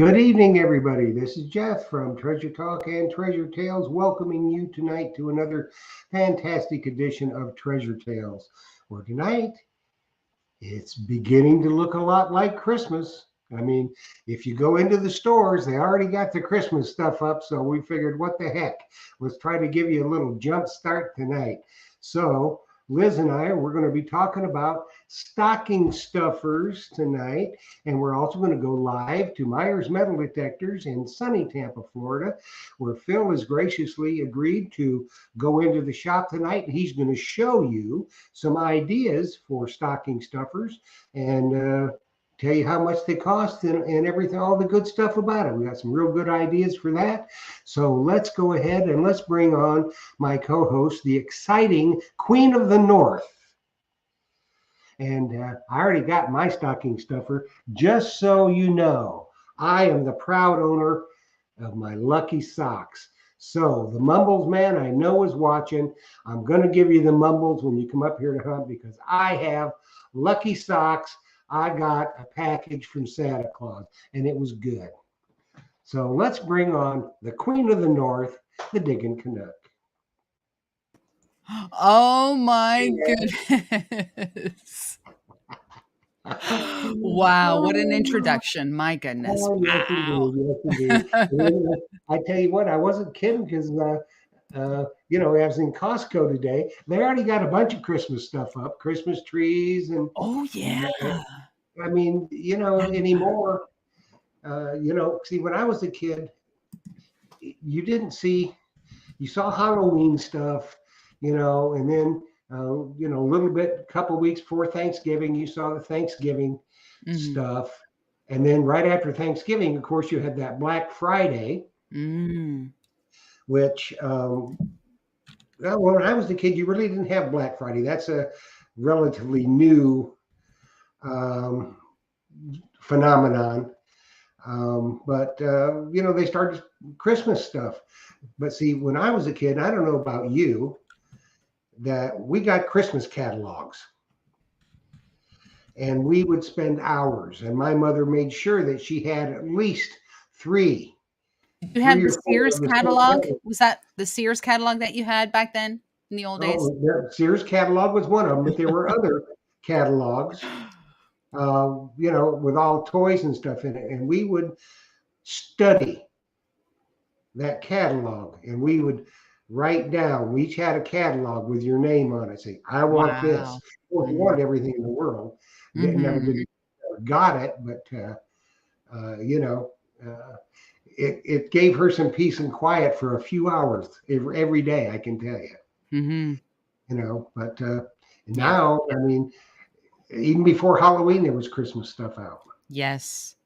Good evening, everybody. This is Jeff from Treasure Talk and Treasure Tales, welcoming you tonight to another fantastic edition of Treasure Tales, where tonight it's beginning to look a lot like Christmas. I mean, if you go into the stores, they already got the Christmas stuff up, so we figured, what the heck? Let's try to give you a little jump start tonight. So, Liz and we're going to be talking about stocking stuffers tonight. And we're also going to go live to Myers Metal Detectors in sunny Tampa, Florida, where Phil has graciously agreed to go into the shop tonight. And he's going to show you some ideas for stocking stuffers and tell you how much they cost and everything, all the good stuff about it. We got some real good ideas for that. So let's go ahead and let's bring on my co-host, the exciting Queen of the North. And I already got my stocking stuffer. Just so you know, I am the proud owner of my Lucky Socks. So the Mumbles man I know is watching. I'm going to give you the Mumbles when you come up here to hunt because I have Lucky Socks. I got a package from Santa Claus and it was good. So let's bring on the Queen of the North, the Diggin' Canuck. Oh my goodness. Wow, what an introduction. My goodness. Oh, yes, Wow. indeed. Yes, indeed. I tell you what, I wasn't kidding because, I was in Costco today. They already got a bunch of Christmas stuff up, Christmas trees. Oh, yeah. I mean, anymore, see, when I was a kid, you saw Halloween stuff, and then, a little bit, a couple weeks before Thanksgiving, you saw the Thanksgiving stuff. And then right after Thanksgiving, of course, you had that Black Friday, which, when I was a kid, you really didn't have Black Friday. That's a relatively new phenomenon. But they started Christmas stuff. But see, when I was a kid, I don't know about you, that we got Christmas catalogs. And we would spend hours. And my mother made sure that she had at least three. You had the Sears catalog? Was that the Sears catalog that you had back then in the old days? Sears catalog was one of them, but there were other catalogs, with all toys and stuff in it. And we would study that catalog and we would write down. We each had a catalog with your name on it. Say, I want this. Of course, we wanted everything in the world. Never got it, but it gave her some peace and quiet for a few hours every day. I can tell you. But now, I mean, even before Halloween, there was Christmas stuff out. Yes,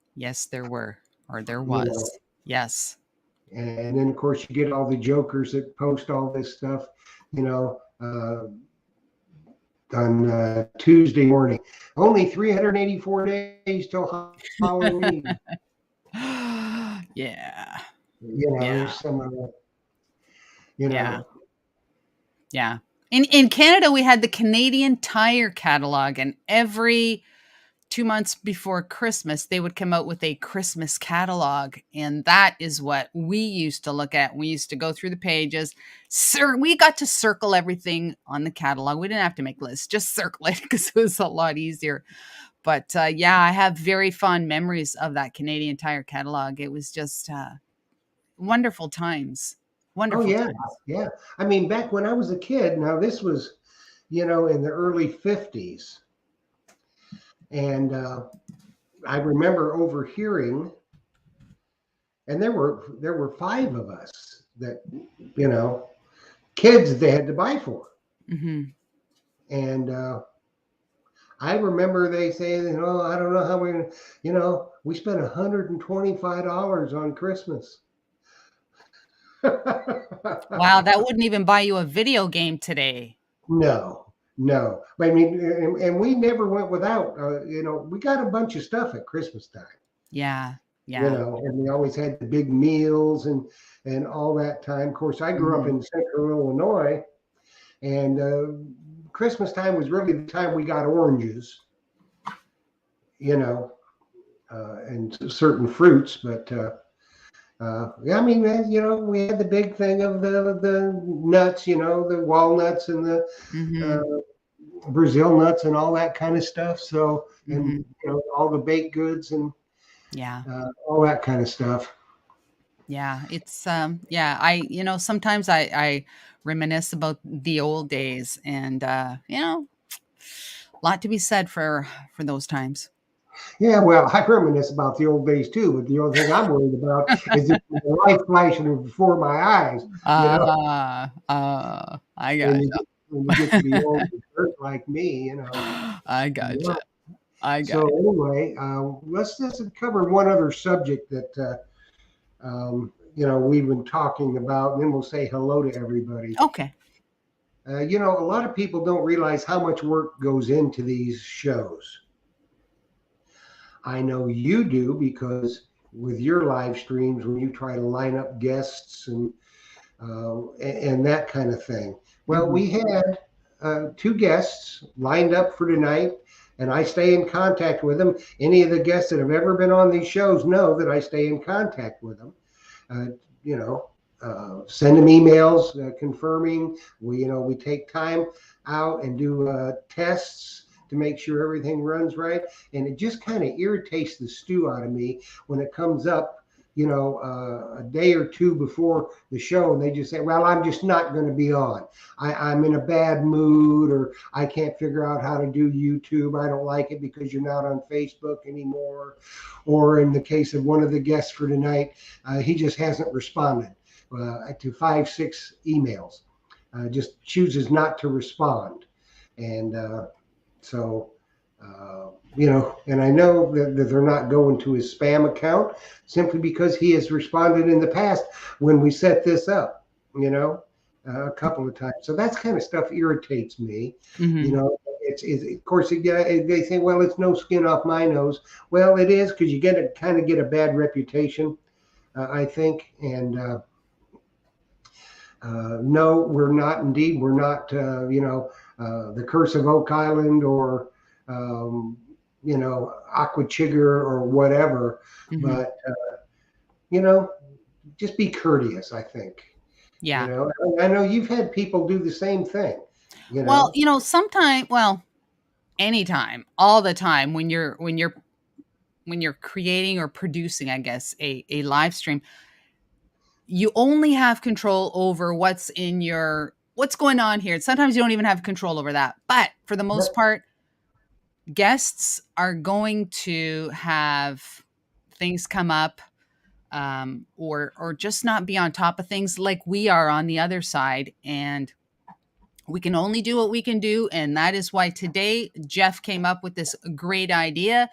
there were, or there was. Yes. And then, of course, you get all the jokers that post all this stuff, on Tuesday morning. Only 384 days till Halloween. Yeah. Some of that, Yeah. In Canada, we had the Canadian Tire catalog, and every 2 months before Christmas, they would come out with a Christmas catalog. And that is what we used to look at. We used to go through the pages. We got to circle everything on the catalog. We didn't have to make lists, just circle it because it was a lot easier. But I have very fond memories of that Canadian Tire catalog. It was just wonderful times. Wonderful times. Yeah. I mean, back when I was a kid, now this was, in the early 50s. And I remember overhearing, and there were 5 of us that, kids they had to buy for. And I remember they saying, I don't know how we're going to, we spent $125 on Christmas. Wow, that wouldn't even buy you a video game today. No. I mean, and we never went without, we got a bunch of stuff at Christmas time. Yeah. And we always had the big meals and all that time. Of course, I grew up in central Illinois, and Christmas time was really the time we got oranges, and certain fruits. But yeah, I mean, we had the big thing of the nuts, the walnuts and the Mm-hmm. Brazil nuts and all that kind of stuff. So, and Mm-hmm. all the baked goods and Yeah. all that kind of stuff. Yeah. It's yeah, sometimes I reminisce about the old days, and a lot to be said for those times. Yeah, well, I reminisce about the old days too, but the only thing I'm worried about is the light flashing before my eyes. You know, I when got you get, when you get to be old and hurt like me. I gotcha. Yeah. I got So anyway, let's just cover one other subject that we've been talking about, and then we'll say hello to everybody. Okay. A lot of people don't realize how much work goes into these shows. I know you do because with your live streams, when you try to line up guests and that kind of thing. Well, Mhm. we had two guests lined up for tonight, and I stay in contact with them. Any of the guests that have ever been on these shows know that I stay in contact with them. Uh, Send them emails confirming. We take time out and do tests to make sure everything runs right. And it just kind of irritates the stew out of me when it comes up, a day or two before the show, and they just say, "Well, I'm just not going to be on. I'm in a bad mood, or I can't figure out how to do YouTube. I don't like it because you're not on Facebook anymore." Or in the case of one of the guests for tonight, he just hasn't responded to 5, 6 emails. Just chooses not to respond, and so. And I know that they're not going to his spam account simply because he has responded in the past when we set this up, a couple of times. So that's kind of stuff irritates me. Mhm. It's of course, they say, well, it's no skin off my nose. Well, it is because you kind of get a bad reputation, I think. And no, we're not. Indeed, we're not. The Curse of Oak Island or Aqua Chigger or whatever. Mhm. But you know, just be courteous. I think. Yeah. I know you've had people do the same thing. You Well, know, anytime, all the time when you're creating or producing, I guess, a live stream, you only have control over what's going on here. Sometimes you don't even have control over that. But for the most part, guests are going to have things come up, or just not be on top of things like we are on the other side, and we can only do what we can do. And that is why today Jeff came up with this great idea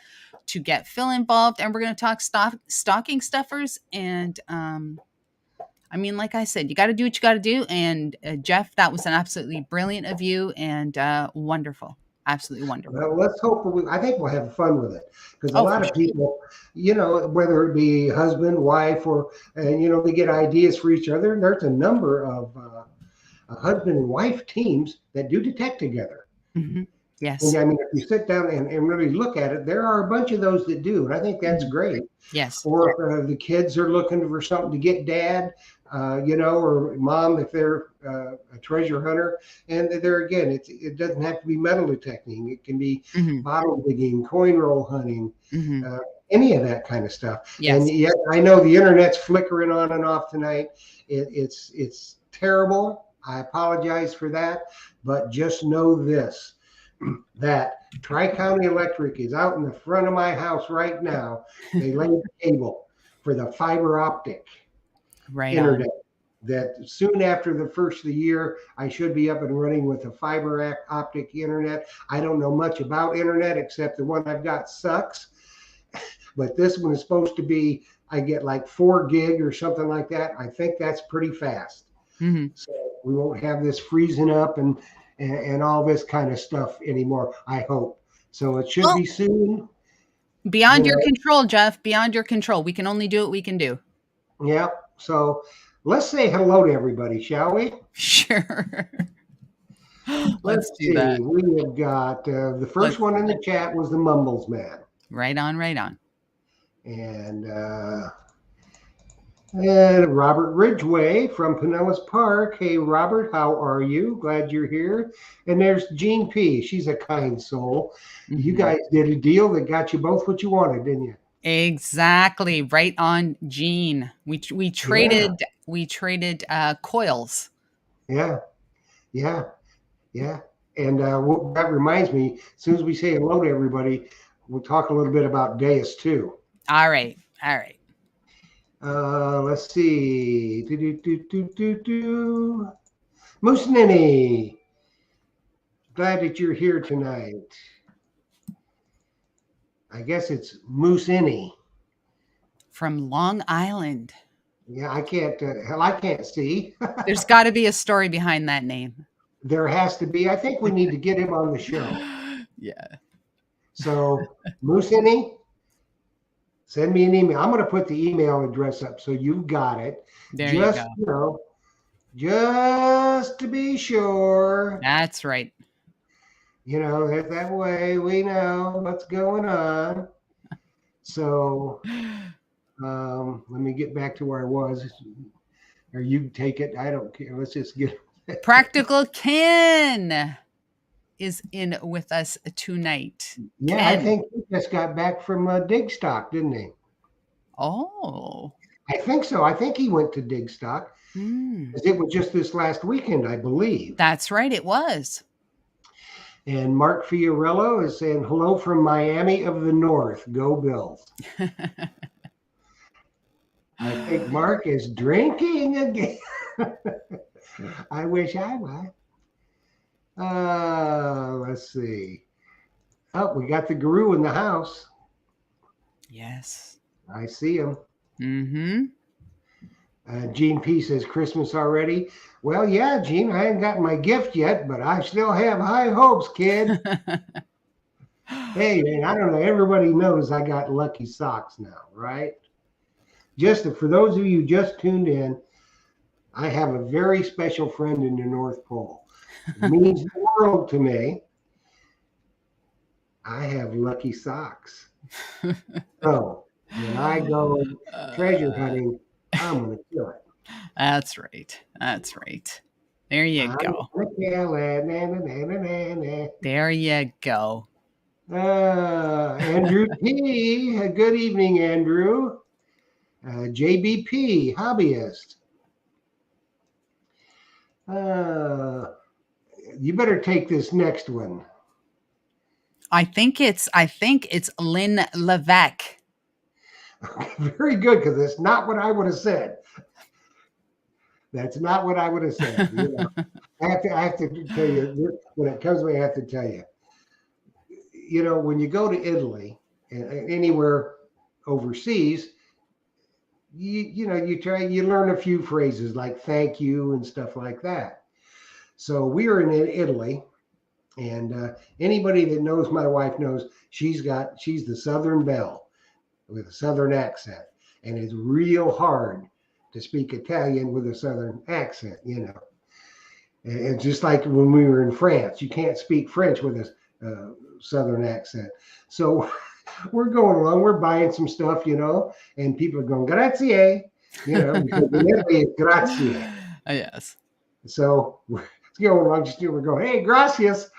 to get Phil involved, and we're going to talk stocking stuffers. And I mean, like I said, you got to do what you got to do. And Jeff, that was an absolutely brilliant of you, and wonderful, absolutely wonderful. well, let's hope I think we'll have fun with it because a Oh, for lot of sure. people, whether it be husband, wife, or they get ideas for each other. And there's a number of husband and wife teams that do detect together. Hmm. And Yes. I mean, if you sit down and really look at it, there are a bunch of those that do, and I think that's Mhm. great. Yes. Or if the kids are looking for something to get dad, or mom if they're a treasure hunter. And there again, it doesn't have to be metal detecting. It can be Hmm. bottle digging, coin roll hunting, Hmm. uh, any of that kind of stuff. And Yes. yet, I know the internet's flickering on and off tonight. It's terrible. I apologize for that, but just know this that Tri County Electric is out in the front of my house right now. They laid the cable for the fiber optic Right on. internet. That soon after the first of the year, I should be up and running with a fiber optic internet. I don't know much about internet except the one I've got sucks, but this one is supposed to be, I get like 4 gig or something like that. I think that's pretty fast. Hmm. So we won't have this freezing up and all this kind of stuff anymore, I hope. So it should Well, be soon, you beyond your know. control, Jeff, beyond your control. We can only do what we can do. Yeah. So let's say hello to everybody, shall we? Sure. Let's Let's do see. that. We have got the first Let's one do in that. the chat was the Mumbles Man. Right on, right on. And Robert Ridgway from Pinellas Park. Hey, Robert, how are you? Glad you're here. And there's Jean P. She's a kind soul. You Mhm. guys did a deal that got you both what you wanted, didn't you? Exactly. Right on, Gene. We traded coils. Yeah, yeah, yeah. And that reminds me, as soon as we say hello to everybody, we'll talk a little bit about Deus too. All right. All right. Let's see. Moose Ninny, glad that you're here tonight. I guess it's Moose Ninny. From Long Island. Yeah, I can't. Hell, I can't see. There's got to be a story behind that name. There has to be. I think we need to get him on the show. Yeah. So, Moose Ninny, send me an email. I'm going to put the email address up so you've got it. There Just, you go. Just to be sure. That's right. That way we know what's going on. So, let me get back to where I was. Or you take it. I don't care. Let's just get Practical Ken is in with us tonight. Yeah, Ken. I think he just got back from Digstock, didn't he? Oh. I think so. I think he went to Digstock. It was just this last weekend, I believe. That's right. It was. And Mark Fiorello is saying hello from Miami of the North. Go Bills. I think Mark is drinking again. I wish I was. Let's see. Oh, we got the guru in the house. Yes. I see him. Mm-hmm. Gene P says Christmas already. Well, yeah, Gene, I haven't gotten my gift yet, but I still have high hopes, kid. Hey, man, I don't know. Everybody knows I got lucky socks now, right? Just for those of you just tuned in, I have a very special friend in the North Pole. It means the world to me. I have lucky socks. So when I go treasure hunting, I'm going to kill it. That's right. That's right. There you go. There you go. Andrew P. Good evening, Andrew. JBP, hobbyist. You better take this next one. I think it's Lynn Levesque. Very good, because that's not what I would have said. That's not what I would have said. I have to tell you, when it comes to me, I have to tell you. When you go to Italy and anywhere overseas, you learn a few phrases like thank you and stuff like that. So we were in Italy, and anybody that knows my wife knows she's the Southern belle with a Southern accent, and it's real hard to speak Italian with a Southern accent, And just like when we were in France, you can't speak French with a Southern accent. So we're going along, we're buying some stuff, and people are going, grazie, because in Italy it's grazie. Yes. So we're going along, we're going, hey, gracias.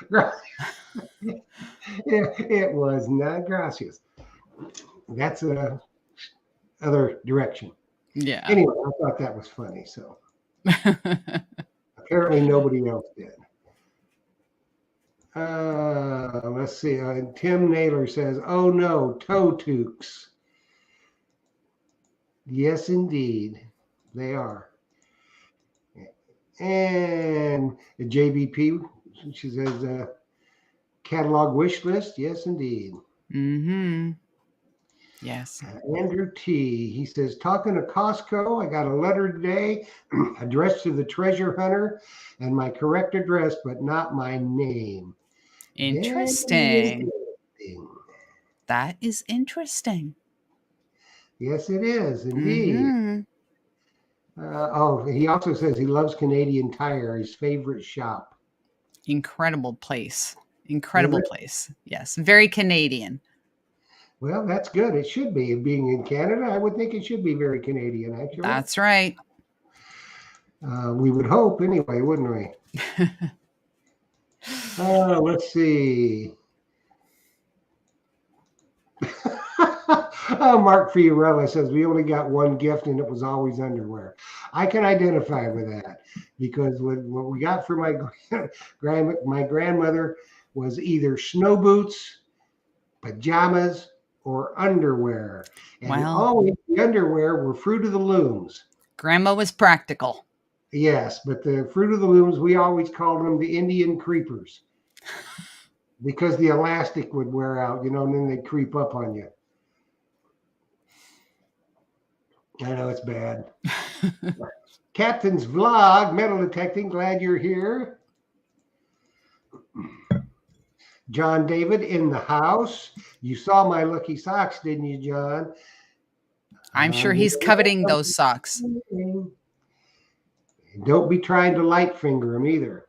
It was not gracias. That's other direction. Yeah. Anyway, I thought that was funny. So apparently nobody else did. Let's see. Tim Naylor says, oh no, toe toques. Yes, indeed. They are. And JBP, she says, catalog wish list. Yes, indeed. Mm-hmm. Yes. Andrew T. He says, talking to Costco, I got a letter today addressed to the treasure hunter and my correct address, but not my name. Interesting. That is interesting. Yes, it is, indeed. Mm-hmm. He also says he loves Canadian Tire, his favorite shop. Incredible place. Incredible place. Yes, very Canadian. Well, that's good. It should be. Being in Canada, I would think it should be very Canadian, actually. That's right. We would hope anyway, wouldn't we? Let's see. Mark Fiorella says we only got one gift and it was always underwear. I can identify with that because what we got for my grandmother was either snow boots, pajamas, or underwear. And Wow. always the underwear were Fruit of the Looms. Grandma was practical. Yes, but the Fruit of the Looms, we always called them the Indian creepers because the elastic would wear out, and then they'd creep up on you. I know it's bad. Captain's Vlog, metal detecting, glad you're here. John David in the house. You saw my lucky socks, didn't you, John? I'm sure he's coveting those socks. Don't be trying to light finger him either.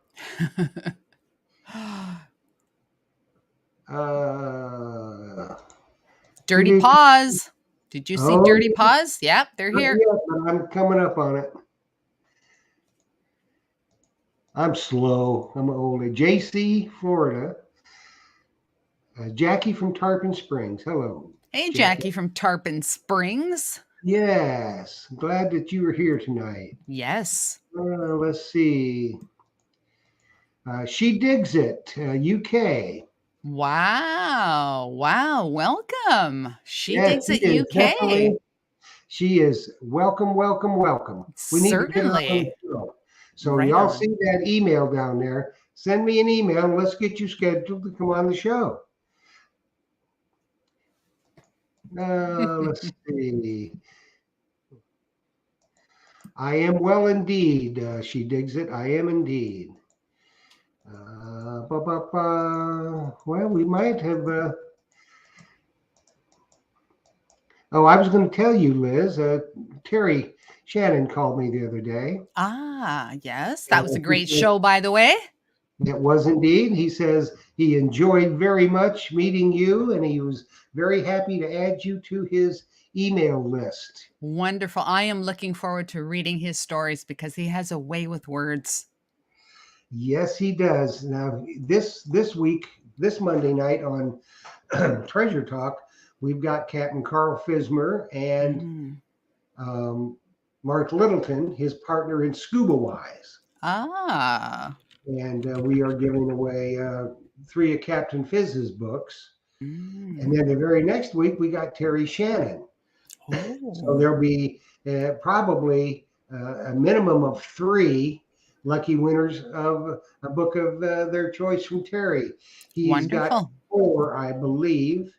Dirty Paws. Did you see Dirty Paws? Yep, they're here. I'm coming up on it. I'm slow. I'm old. JC, Florida. Jackie from Tarpon Springs. Hello. Hey, Jackie from Tarpon Springs. Yes. Glad that you were here tonight. Yes. Let's see. She Digs It, UK. Wow. Welcome. She Digs It, UK. She is welcome. We need to get her on the show. So right y'all on. see that email down there. Send me an email and let's get you scheduled to come on the show. Let's see. I am well indeed. She Digs It. I am indeed. Well, we might have. I was going to tell you, Liz. Terry Shannon called me the other day. Yes. That was a great show, by the way. It was indeed. He says he enjoyed very much meeting you, and he was very happy to add you to his email list. Wonderful. I am looking forward to reading his stories because he has a way with words. Yes, he does. Now, this week, this Monday night on Treasure Talk, we've got Captain Carl Fismer and Mark Littleton, his partner in Scuba Wise. And we are giving away 3 of Captain Fizz's books. And then the very next week, we got Terry Shannon. So there'll be probably a minimum of 3 lucky winners of a book of their choice from Terry. He's got 4, I believe,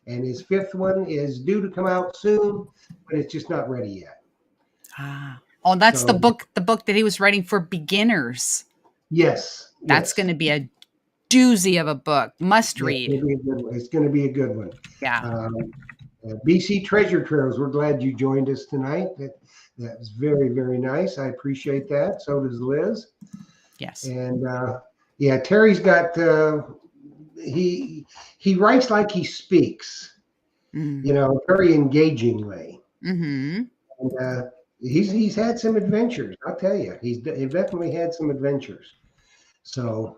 and his 5th one is due to come out soon, but it's just not ready yet. That's the book that he was writing for beginners. Yes. That's going to be a doozy of a book. Must read. It's going to be a good one. Yeah. BC Treasure Trails, we're glad you joined us tonight. That was very, very nice. I appreciate that. So does Liz. Yes. And Terry's got he writes like he speaks, very engagingly. And he's had some adventures. I'll tell you, he's definitely had some adventures. So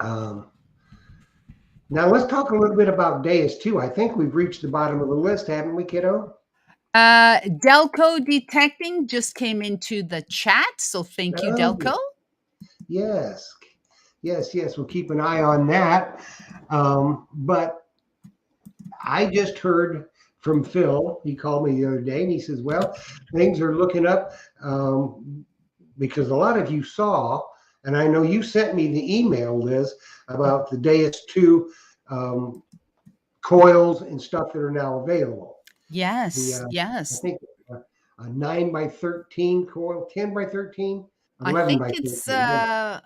now let's talk a little bit about Deus too. I think we've reached the bottom of the list, haven't we, kiddo? Delco Detecting just came into the chat, so thank you, Delco. Yes. We'll keep an eye on that. But I just heard from Phil. He called me the other day, and he says, "Well, things are looking up because a lot of you saw, and I know you sent me the email, Liz, about the Deus 2 coils and stuff that are now available." Yes. I think a 9x13 coil, 10x13, 11 by 13. It's let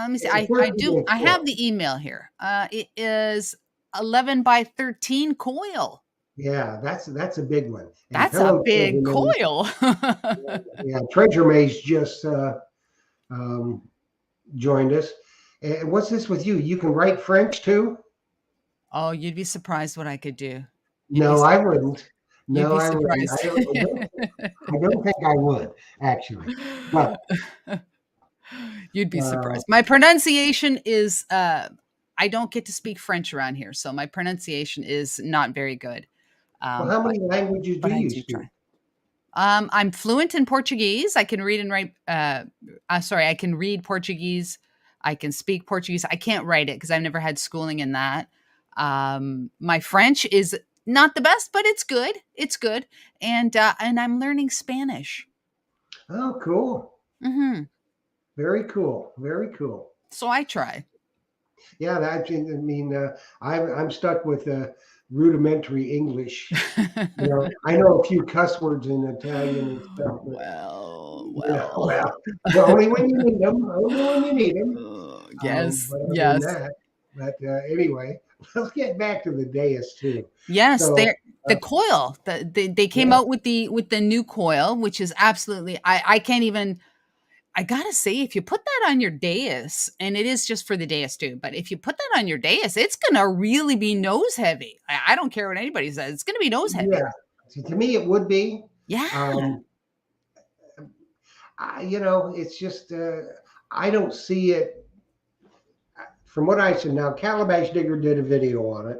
me see. I have the email here. It is 11x13 coil. Yeah, that's a big one. And that's a big coil. Treasure Maze just joined us. And what's this with you? You can write French too? Oh, you'd be surprised what I could do. You'd be No, I wouldn't. you'd No, be I wouldn't. surprised. I don't think I would, actually. But You'd be uh, surprised. My pronunciation is I don't get to speak French around here, so my pronunciation is not very good. well, how But many languages do I you do speak? try. I'm fluent in Portuguese. I can read and write. Sorry, I can read Portuguese. I can speak Portuguese. I can't write it because I've never had schooling in that. My French is not the best, but it's good. It's good, and I'm learning Spanish. Oh, cool. Hmm. Very cool. Very cool. So I try. Yeah, that, I mean, I'm stuck with rudimentary English. You know, I know a few cuss words in Italian and stuff, but Well, you know, well. well, only when you need them. Only when you need them. Yes, But other than yes, that, but anyway, let's get back to the dais too. yes. So, They're the coil. They came yeah, out with the new coil, which is absolutely. I can't even. I gotta say, if you put that on your dais, and it is just for the dais too, but if you put that on your dais, it's gonna really be nose heavy. I don't care what anybody says; it's gonna be nose heavy. yeah. See, to me, it would be. Yeah. Um, you know, it's just I don't see it from what I said. Now, Calabash Digger did a video on it,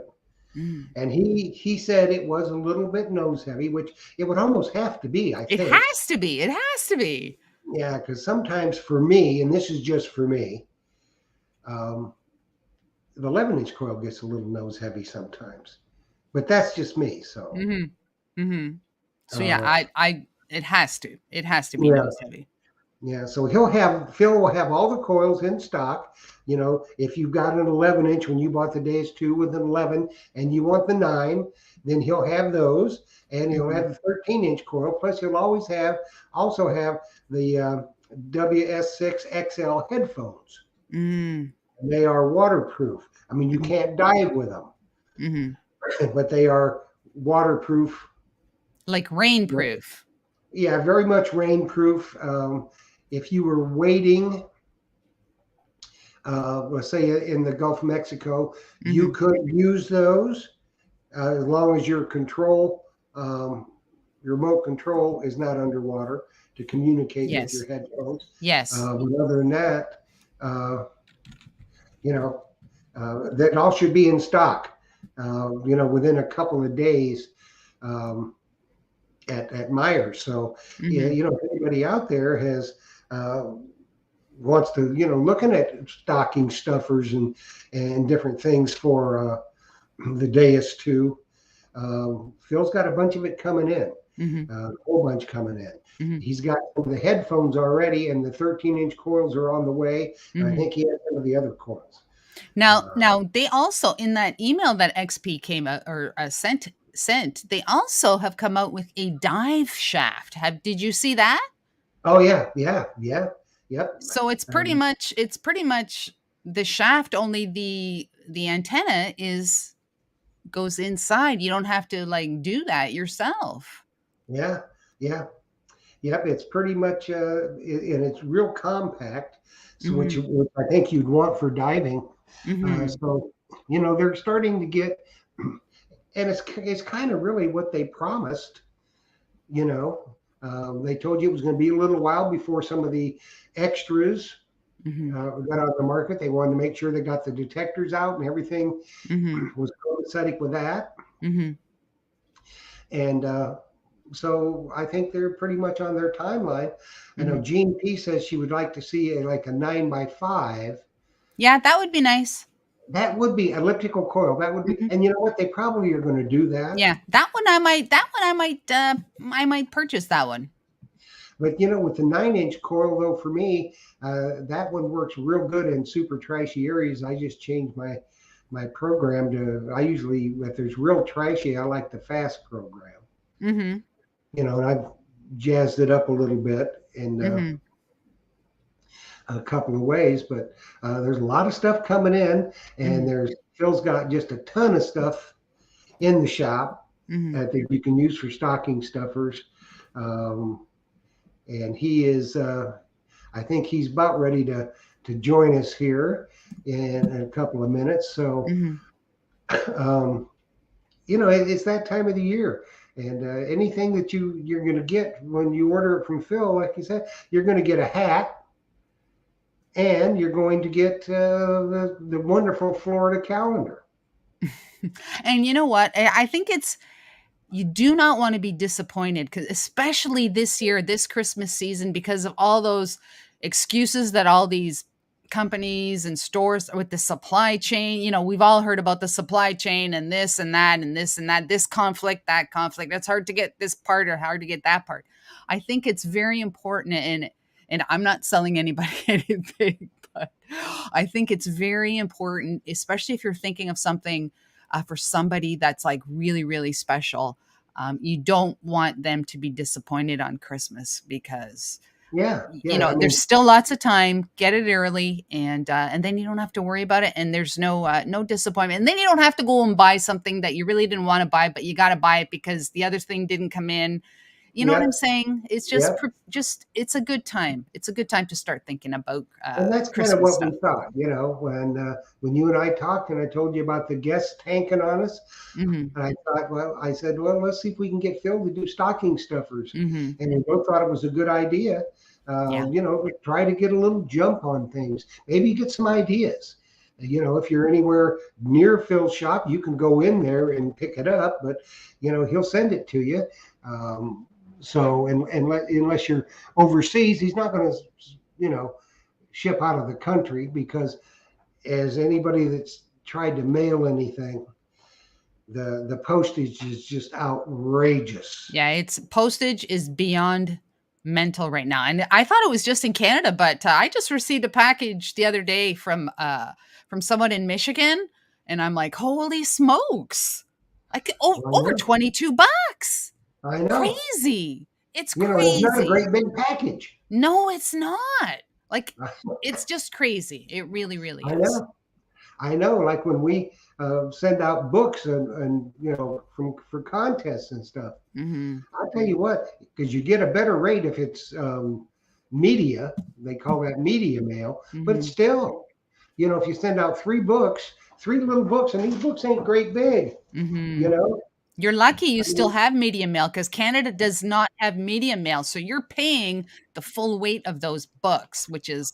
Mm. and he said it was a little bit nose heavy, which it would almost have to be, I It think. has to be. It has to be. Yeah, because sometimes for me, and this is just for me, um, the 11-inch coil gets a little nose heavy sometimes, but that's just me. So, Hmm. Hmm. So yeah, uh, it has to. It has to be yeah, nose heavy. yeah. So Phil will have all the coils in stock. You know, if you've got an 11-inch when you bought the Days 2 with an 11 and you want the 9, then he'll have those, and he'll Mhm. have the 13-inch coil. Plus, he'll always also have the WS6 XL headphones. Mm. They are waterproof. I mean, you can't dive with them, Mhm. but they are waterproof. Like rainproof. Yeah, very much rainproof. If you were wading, let's say in the Gulf of Mexico, you Mhm. could use those as long as um, your remote control is not underwater to communicate with Yes. your headphones. Yes. But other than that, uh, you know, that all should be in stock. You know, within a couple of days. Um, at Myers. So, yeah, Mhm. you know, if anybody out there has uh, wants to, you know, looking at stocking stuffers and different things for the Deus 2, Phil's got a bunch of it coming in, Mhm. a whole bunch coming in. Mhm. He's got some of the headphones already, and the 13-inch coils are on the way. And I Mhm. think he has some of the other coils. Now they also in that email that XP came out or sent, they also have come out with a dive shaft. Have did you see that? Oh yeah, yeah, yeah, yep. So Um, it's pretty much the shaft, only the antenna is goes inside. You don't have to like do that yourself. yeah, yeah. Yep, it's pretty much, and it's real compact. So Mhm. which I think you'd want for diving. Mhm. So you know they're starting to get, and it's kind of really what they promised. You know, they told you it was going to be a little while before some of the extras Mhm. got on the market. They wanted to make sure they got the detectors out and everything Mhm. was copacetic with that. Mhm. And so I think they're pretty much on their timeline. I know Mhm. Gene P says she would like to see like a 9x5. Yeah, that would be nice. That would be elliptical coil. That would be, Mhm. and you know what? They probably are going to do that. Yeah, I might purchase that one. But you know, with the 9-inch coil, though, for me, that one works real good in super trashy areas. I just changed my program to. I usually, if there's real trashy, I like the fast program. Mhm. You know, and I've jazzed it up a little bit in Mhm. a couple of ways. But there's a lot of stuff coming in, and Mhm. there's Phil's got just a ton of stuff in the shop Mhm. that you can use for stocking stuffers. Um, and he is, I think he's about ready to join us here in a couple of minutes. So Mhm. um, it's that time of the year. And anything that you're going to get when you order it from Phil, like you said, you're going to get a hat, and you're going to get the wonderful Florida calendar. And you know what? I think you do not want to be disappointed, because especially this year, this Christmas season, because of all those excuses that all these companies and stores with the supply chain, we've all heard about the supply chain and this and that and this and that, this conflict, that conflict. It's hard to get this part or hard to get that part. I think it's very important, and I'm not selling anybody anything, but I think it's very important, especially if you're thinking of something for somebody that's like really, really special. You don't want them to be disappointed on Christmas, because Yeah, yeah. there's still lots of time. Get it early, and then you don't have to worry about it, and there's no disappointment. And then you don't have to go and buy something that you really didn't want to buy, but you got to buy it because the other thing didn't come in. You know what Yeah, I'm saying? It's yeah. just it's a good time. It's a good time to start thinking about And that's kind of Christmas what stuff. we thought, when you and I talked, and I told you about the guests tanking on us. Hmm. And I said, well, let's see if we can get Phil to do stocking stuffers. Hmm. And we both thought it was a good idea. Yeah. Try to get a little jump on things. Maybe get some ideas. If you're anywhere near Phil's shop, you can go in there and pick it up. But he'll send it to you. Unless you're overseas, he's not going to, ship out of the country, because as anybody that's tried to mail anything, the postage is just outrageous. Yeah, it's postage is beyond mental right now. And I thought it was just in Canada, but I just received a package the other day from someone in Michigan, and I'm like, "Holy smokes. I Over know. 22 bucks. I know. Crazy. It's It's not a crazy. great big package. No, it's not. Like, it's just crazy. It really, really I is. know. I know. Like when we send out books and for contests and stuff. Hmm. I'll tell you what, because you get a better rate if it's media. They call that media mail. But Hmm. still, if you send out three little books, and these books ain't great big, Hmm. you know. You're lucky you I still mean, have media mail, because Canada does not have media mail. So you're paying the full weight of those books, which is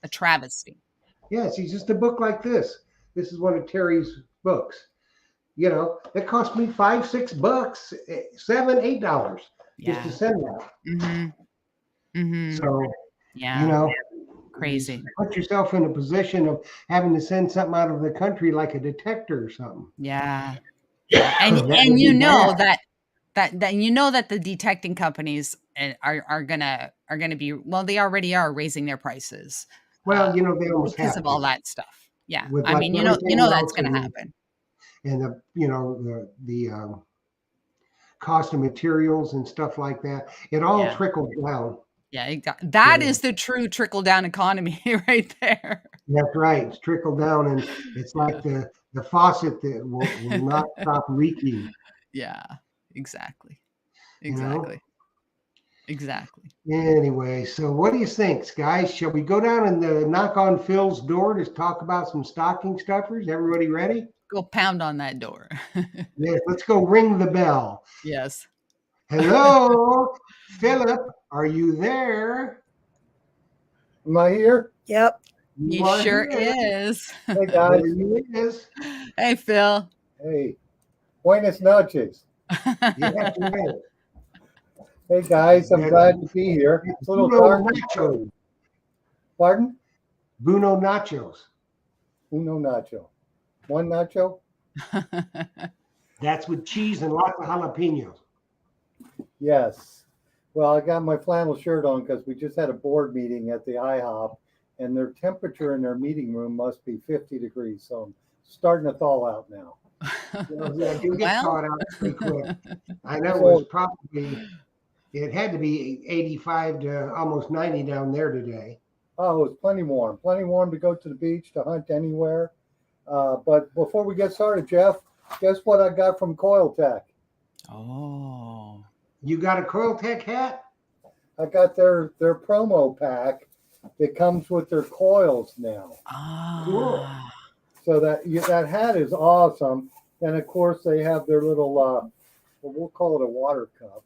a travesty. yeah, see, just a book like this. This is one of Terry's books. It cost me $5, $6, $7, $8 just to Yeah. send that. Hmm. Hmm. So, you Yeah. know, just Crazy. put yourself in a position of having to send something out of the country like a detector or something. Yeah. Yeah. And That and would you be know bad. that the detecting companies are gonna be, well, they already are raising their prices Well, they almost because have of all to, that stuff. Yeah. with I like mean, everything that's else, gonna happen. and the cost of materials and stuff like that. It all Yeah. trickles down. Yeah, You that know. is the true trickle down economy right there. That's right. It's trickle down, and it's like the faucet that will not stop leaking. Yeah, exactly. You know. Exactly. Exactly. Anyway, so what do you think, guys? Shall we go down and knock on Phil's door to talk about some stocking stuffers? Everybody ready? Go pound on that door. Yes. Let's go ring the bell. Yes. Hello, Philip. Are you there? Am I here? Yep. You He are sure here. is. Hey There guys. you is. Hey, Phil. Hey. Buenas noches. Yes, right. Hey guys, I'm Yes. glad to be here. It's a little Buno dark. Nacho. Pardon? Buno Nachos. Uno nacho. One nacho? That's with cheese and lots of jalapenos. Yes. Well, I got my flannel shirt on because we just had a board meeting at the IHOP, and their temperature in their meeting room must be 50 degrees. So I'm starting to thaw out now. Yeah, you get Well, caught out pretty quick. I know it had to be 85 to almost 90 down there today. Oh, it's plenty warm to go to the beach, to hunt anywhere. But before we get started, Jeff, guess what I got from Coiltech? oh, You got a Coiltech hat? I got their promo pack that comes with their coils now. ah, So that hat is awesome. And of course, they have their little, well, we'll call it a water cup.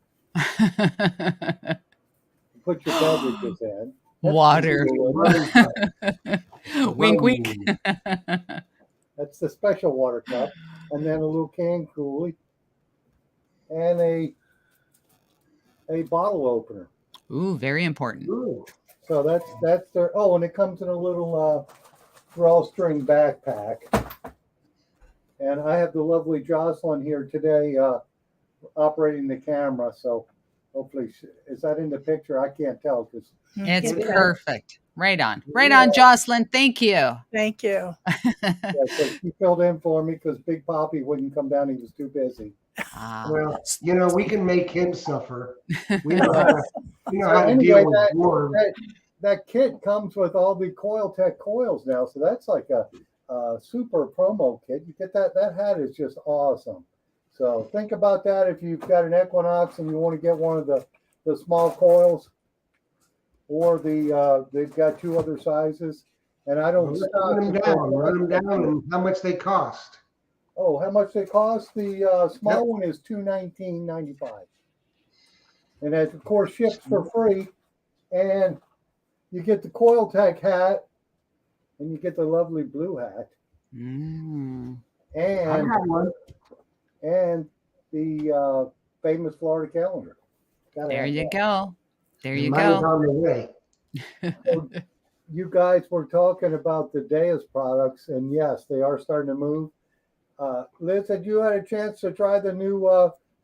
Put your beverages in. That's Water. cool, isn't it? Wink, wink. That's the special water cup. And then a little can coolie and a bottle opener. Ooh, very important. Ooh. So that's their, oh, and it comes in a little drawstring backpack. And I have the lovely Jocelyn here today operating the camera. So hopefully, is that in the picture? I can't tell because It's Yeah. perfect. Right on. Right on, Jocelyn. Thank you. Thank you. so she filled in for me because Big Poppy wouldn't come down. He was too busy. Ah. Well, you know, we can make him suffer. We know how to, Anyway, deal with war. That kit comes with all the Coiltech coils now. So that's like a super promo kit. You get that. That hat is just awesome. So think about that if you've got an Equinox and you want to get one of the small coils, or they've got two other sizes. And I don't Run them down, and how much they cost. Oh, how much they cost? The small one is $219.95, and that of course ships for free. And you get the Coiltech hat, and you get the lovely blue hat, Mm. I and have one. the famous Florida calendar. Gotta There have you that. go. There you Mine is go. on the way. So you guys were talking about the Deus products, and yes, they are starting to move. Liz, had you had a chance to try the new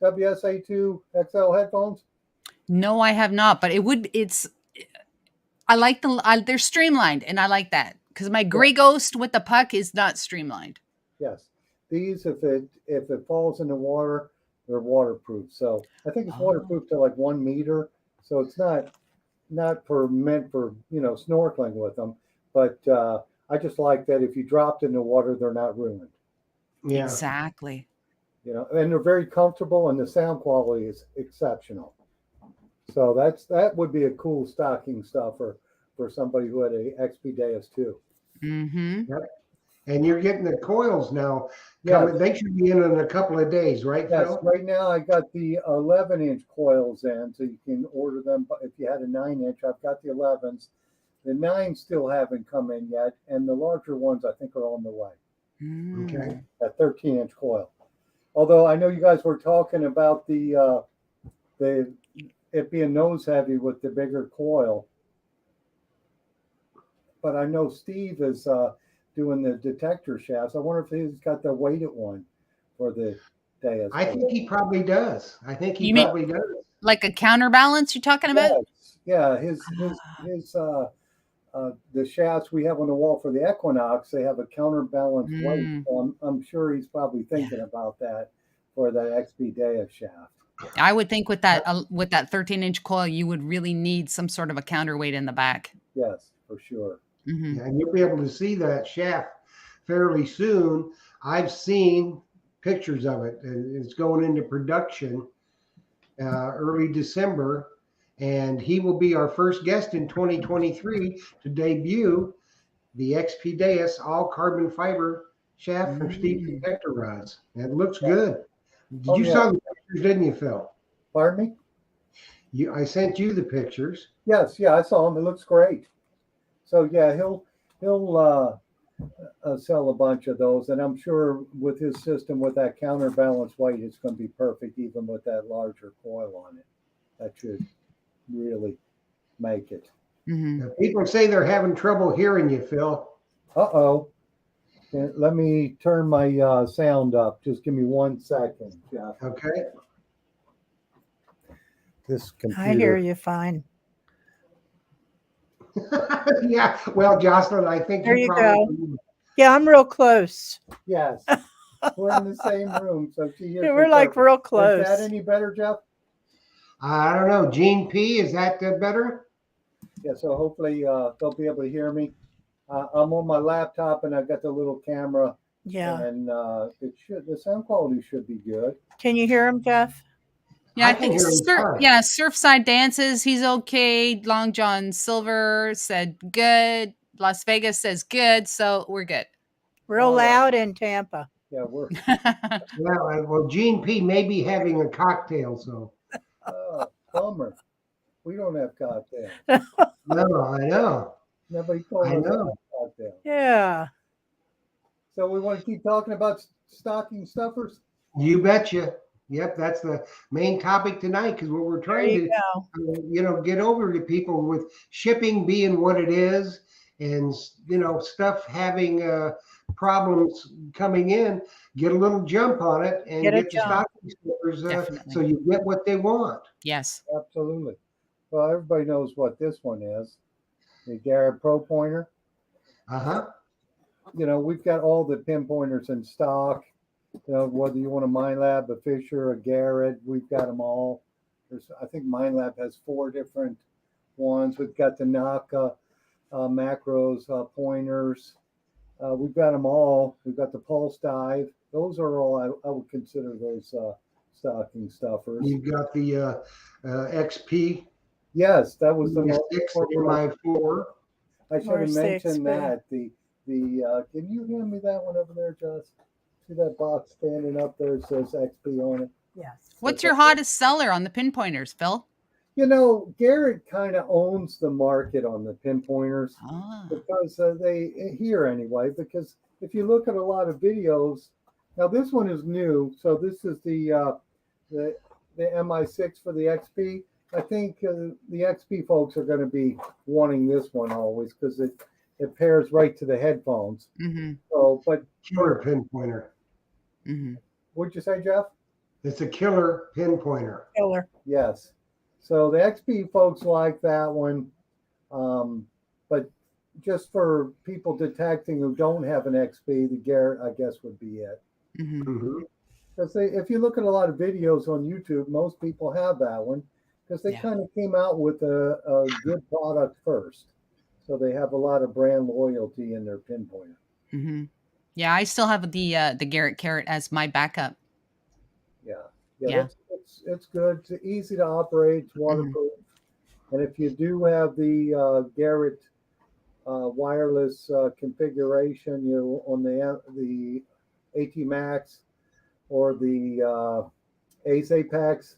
WSA2 XL headphones? No, I have not, but I like they're streamlined and I like that because my Grey Ghost with the puck is not streamlined. Yes. These, if it falls in the water, they're waterproof. So I think it's waterproof to like 1 meter. So it's not meant for snorkeling with them. But I just like that if you dropped in the water, they're not ruined. Yeah. Exactly. And they're very comfortable, and the sound quality is exceptional. So that would be a cool stocking stuffer for somebody who had a XP Deus too. Mm-hmm. And you're getting the coils now. Yeah. They should be in a couple of days, right, Yes, Phil? right now I got the 11-inch coils in, so you can order them. If you had a 9-inch, I've got the 11s. The 9s still haven't come in yet, and the larger ones I think are on the way. Okay. That 13-inch coil. Although I know you guys were talking about the it being nose heavy with the bigger coil, but I know Steve is doing the detector shafts. I wonder if he's got the weighted one for the Deus. I think he probably does. You mean- Probably does. Like a counterbalance you're talking about? Yeah, his the shafts we have on the wall for the Equinox, they have a counterbalance weight. So I'm sure he's probably thinking about that for the XP Deus shaft. I would think with that 13-inch coil, you would really need some sort of a counterweight in the back. Yes, for sure. Mm-hmm. Yeah, and you'll be able to see that shaft fairly soon. I've seen pictures of it, and it's going into production early December. And he will be our first guest in 2023 to debut the XP Deus all carbon fiber shaft from Steve Detector Rods. And it looks good. You saw the pictures, didn't you, Phil? Pardon me? I sent you the pictures. Yes, yeah, I saw him. It looks great. So yeah, he'll sell a bunch of those, and I'm sure with his system with that counterbalance weight, it's going to be perfect, even with that larger coil on it. That should really make it. Mm-hmm. People say they're having trouble hearing you, Phil. Uh-oh. Let me turn my sound up. Just give me 1 second, Jeff. Okay. This computer. I hear you fine. Yeah. Well, Jocelyn, I think There you probably. Yeah, I'm real close. Yes. We're in the same room, so she hears me We're like perfect. real Is close. that any better, Jeff? I don't know. Gene P, is that better? Yeah, so hopefully they'll be able to hear me. I'm on my laptop and I've got the little camera, Yeah. and the sound quality should be good. Can you hear him, Jeff? Yeah, I I can think hear him fine. Surfside Dances, he's okay. Long John Silver said good. Las Vegas says good, so we're good. Real All right. loud in Tampa. Yeah, we're Well, Gene P may be having a cocktail, so. bummer. We don't have cocktails. No, I know. Nobody told I us know. about cocktails. Yeah. So we want to keep talking about stocking stuffers. You betcha. Yep, that's the main topic tonight because what we're There trying you to, go. get over to people with shipping being what it is and, stuff having problems coming in, get a little jump on it and Get a get the jump. stocking stuffers so Definitely. you get what they want. Yes. Absolutely. Well, everybody knows what this one is. The Garrett Pro Pointer. Uh-huh. We've got all the pinpointers in stock. Whether you want a MindLab, a Fisher, a Garrett, we've got them all. I think MindLab has 4 different ones. We've got the Naka macros, pointers. We've got them all. We've got the Pulse Dive. Those are all I would consider those stocking stuffers. You've got the XP, Yes, that was the most MI6, important. MI4. I should Or have mentioned 6B. that. Can you hand me that one over there, Josh? See that box standing up there? It says XP on it. Yes. What's your hottest seller on the pinpointers, Phil? Garrett kind of owns the market on the pinpointers Ah. because because if you look at a lot of videos, now this one is new. So this is the MI6 for the XP. I think the XP folks are going to be wanting this one always because it pairs right to the headphones. Mm-hmm. So, but Killer pinpointer. Mm-hmm. what'd you say, Jeff? It's a killer pinpointer. Killer. Yes. So the XP folks like that one. But just for people detecting who don't have an XP, the Garrett, I guess, would be it. Mm-hmm. Mm-hmm. Because if you look at a lot of videos on YouTube, most people have that one because they Yeah. kind of came out with a good product first. So they have a lot of brand loyalty in their pinpointer. Mm-hmm. Yeah, I still have the Garrett Carrot as my backup. Yeah. It's good. It's easy to operate. It's waterproof. And if you do have the Garrett wireless configuration, on the AT Max or the Ace Apex,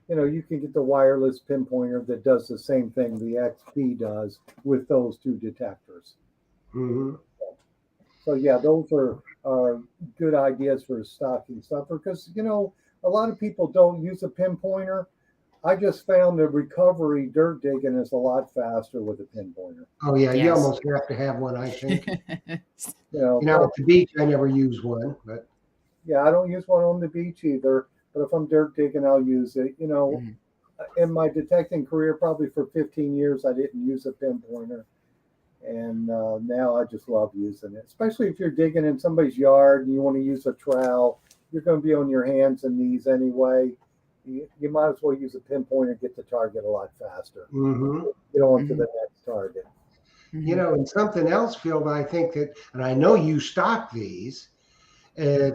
you can get the wireless pinpointer that does the same thing the XP does with those 2 detectors. Mm-hmm. So yeah, those are good ideas for a stocking stuffer because a lot of people don't use a pinpointer. I just found the recovery dirt digging is a lot faster with a pinpointer. Oh yeah, you Yes. almost have to have one, I think. At But, the beach, I never use one, but yeah, I don't use one on the beach either. But if I'm dirt digging, I'll use it. Mhm. In my detecting career, probably for 15 years, I didn't use a pinpointer. And now I just love using it, especially if you're digging in somebody's yard and you want to use a trowel. You're going to be on your hands and knees anyway. You might as well use a pinpointer and get the target a lot faster. mm-hmm. Get on to the next target. Mhm. And something else, Phil, that I think that, and I know you stock these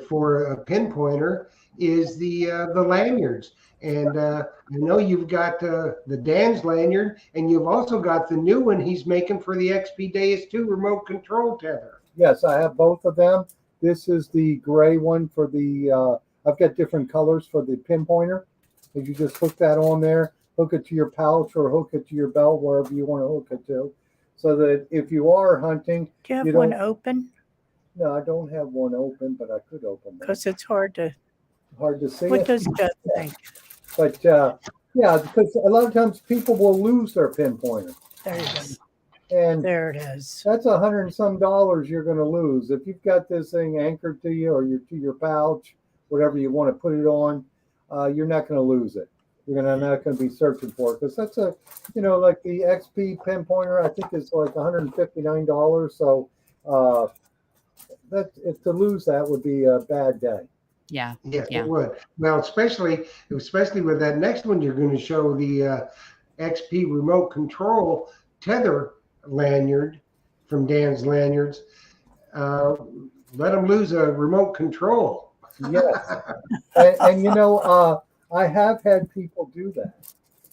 for a pinpointer, is the lanyards. And I know you've got the Dan's lanyard, and you've also got the new one he's making for the XP Deus 2 remote control tether. Yes, I have both of them. This is the gray one for the, I've got different colors for the pinpointer. If you just hook that on there, hook it to your pouch or hook it to your belt, wherever you want to hook it to. So that if you are hunting, Do you have You one don't- open? no, I don't have one open, but I could open one. Because it's hard to. Hard to see What it. does Jeff think? But yeah, because a lot of times people will lose their pinpointer. There you go. And There it is. that's $100 and some you're going to lose. If you've got this thing anchored to you or to your pouch, whatever you want to put it on, you're not going to lose it. You're not going to be searching for it because that's like the XP pinpointer, I think is like $159. So if to lose that would be a bad day. Yeah. Yes, Yeah. it would. Well, especially with that next one you're going to show, the XP remote control tether lanyard from Dan's Lanyards. Let them lose a remote control. Yes. and I have had people do that.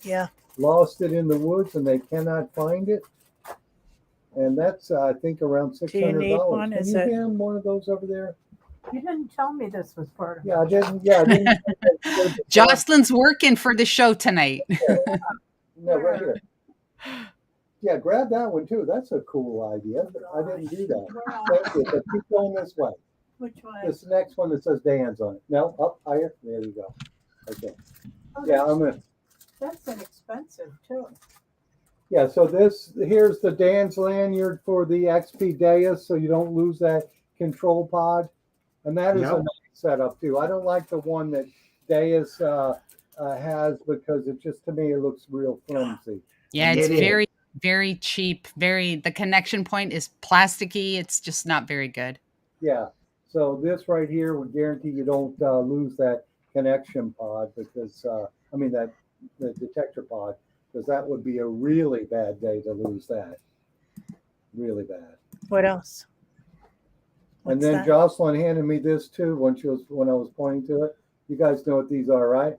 Yeah. Lost it in the woods and they cannot find it. And that's, I think, around $600. need one? Can Is you it- hand one of those over there? You didn't tell me this was part of it. Yeah, I didn't. Yeah, I didn't. Jocelyn's working for the show tonight. No, right here. Yeah, grab that one too. That's a cool idea. I didn't do that. Well, Thank you. But keep going this way. which one? This next one that says Dan's on it. No, up higher. There you go. Okay. Oh, Yeah, that's- I'm gonna. That's inexpensive too. Yeah, so here's the Dan's lanyard for the XP Deus, so you don't lose that control pod, and that is a Yep. nice setup too. I don't like the one that Deus has because it just, to me, it looks real flimsy. Yeah, it's It is. very, very cheap. The connection point is plasticky. It's just not very good. Yeah, so this right here would guarantee you don't lose that connection pod because that the detector pod, because that would be a really bad day to lose that. Really bad. What else? And What's then that? Jocelyn handed me this too when I was pointing to it. You guys know what these are, right?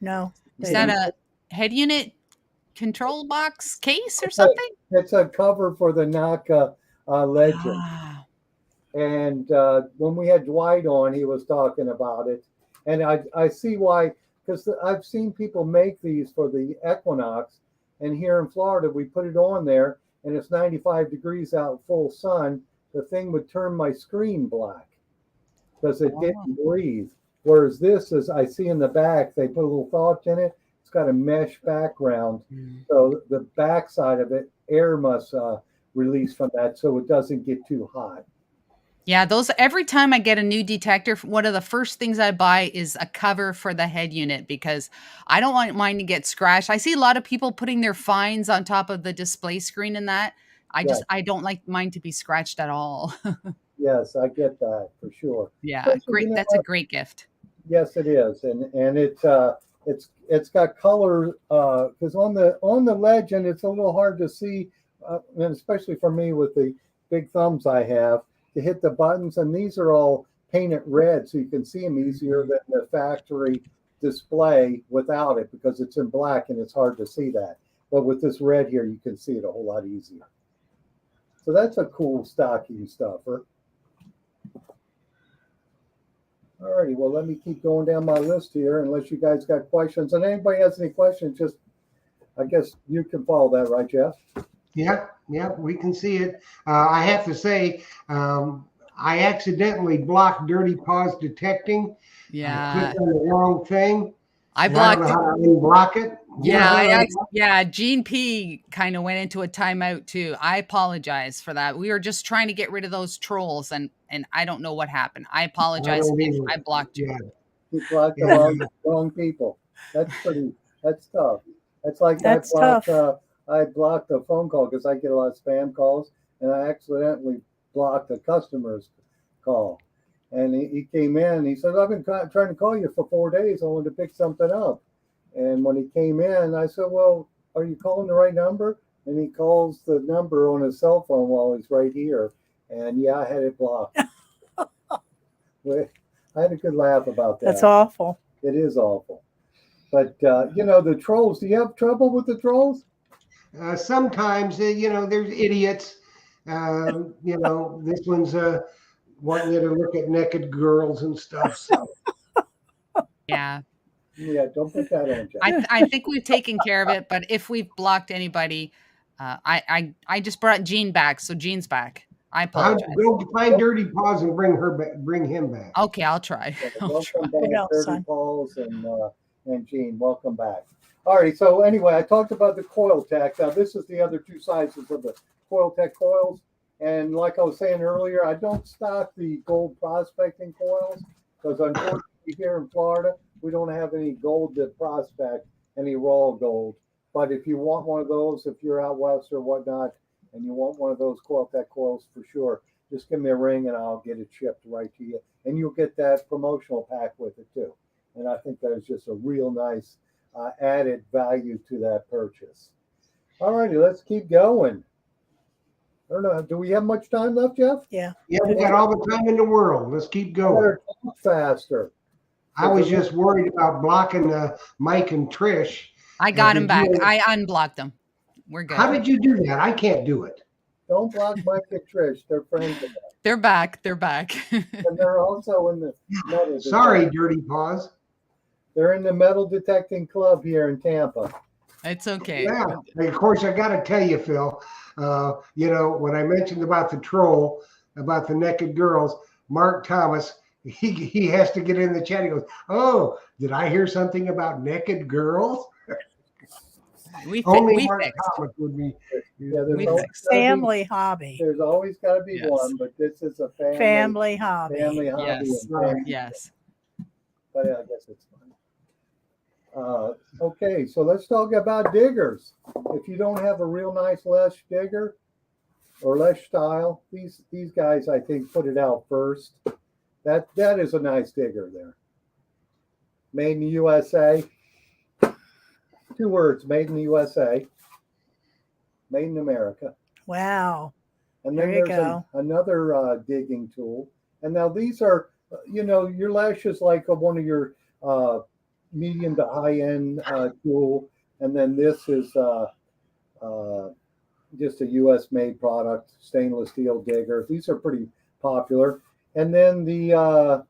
No. Is they that don't. a head unit control box case or something? It's a cover for the Naka Legend. Ah, And when we had Dwight on, he was talking about it. And I see why, because I've seen people make these for the Equinox. And here in Florida, we put it on there and it's 95 degrees out, full sun. The thing would turn my screen black because it didn't breathe. Whereas this is, I see in the back, they put a little thought in it. It's got a mesh background. So the back side of it, air must release from that so it doesn't get too hot. Yeah, those every time I get a new detector, one of the first things I buy is a cover for the head unit because I don't want mine to get scratched. I see a lot of people putting their fines on top of the display screen and that. I don't like mine to be scratched at all. Yes, I get that for sure. Yeah, Especially, great. you know That's a what? great gift. Yes, it is, and it's got color because on the Legend it's a little hard to see, and especially for me with the big thumbs I have to hit the buttons, and these are all painted red, so you can see them easier than the factory display without it because it's in black and it's hard to see that. But with this red here, you can see it a whole lot easier. So that's a cool stocking stuffer. All righty, well, let me keep going down my list here unless you guys got questions. And anybody has any questions, just, I guess you can follow that, right, Jeff? Yeah, we can see it. I have to say, I accidentally blocked Dirty Paws detecting. I Yeah, clicked on the wrong thing. I and I don't blocked. know how to unblock it. You know how Yeah, Gene P kind of went into a timeout too. I apologize for that. We were just trying to get rid of those trolls, and I don't know what happened. I apologize don't if either. I blocked you. Yeah. You blocked the wrong people. That's tough. That's like That's I blocked a phone call because I get a lot of spam calls, and I accidentally blocked a customer's call. And he came in and he said, I've been trying to call you for 4 days. I wanted to pick something up. And when he came in, I said, well, are you calling the right number? And he calls the number on his cell phone while he's right here. And yeah, I had it blocked. I had a good laugh about that. That's awful. It is awful. But, the trolls, do you have trouble with the trolls? Sometimes, there's idiots. This one's wanting you to look at naked girls and stuff. So Yeah, Yeah, don't put that on, Jeff. I think we've taken care of it. But if we've blocked anybody, I just brought Gene back, so Gene's back. I I'll apologize. go find Dirty Paws and bring him back. Okay, I'll try. I'll try. Welcome back, What else, Dirty son? Paws and Gene. Welcome back. All right. So anyway, I talked about the coil tech. Now this is the other two sizes of the coil tech coils. And like I was saying earlier, I don't stock the gold prospecting coils because unfortunately here in Florida, we don't have any gold to prospect, any raw gold. But if you want one of those, if you're out west or whatnot, and you want one of those coil tech coils for sure, just give me a ring and I'll get it shipped right to you. And you'll get that promotional pack with it too. And I think that is just a real nice added value to that purchase. All righty, let's keep going. I don't know. Do we have much time left, Jeff? Yeah. Yeah, we got all the time in the world. Let's keep going. Better talk faster. I was just worried about blocking Mike and Trish. I got him did back. you- I unblocked them. We're good. How did you do that? I can't do it. Don't block Mike and Trish. They're friends of mine. They're back. They're back. And they're also in the metal. Sorry, detecting- Dirty Paws. They're in the metal detecting club here in Tampa. It's okay. Yeah. And of course, I got to tell you, Phil, when I mentioned about the troll, about the naked girls, Mark Thomas, he has to get in the chat. He goes, "Oh, did I hear something about naked girls?" Only We Mark fixed. Thomas would be. Yeah, there's We always fixed. gotta be- Family hobby. There's always got to be Yes. one, but this is a family Family hobby. hobby. Yes. And family, Yes. but I guess it's fun. Okay, so let's talk about diggers. If you don't have a real nice Lesh digger or Lesh style, these guys I think put it out first. That is a nice digger there. Made in the USA. 2 words, made in the USA. Made in America. Wow. And then There you there's go. another digging tool. And now these are, your Lesh is like one of your medium to high end tool. And then this is just a US made product, stainless steel digger. These are pretty popular. And then the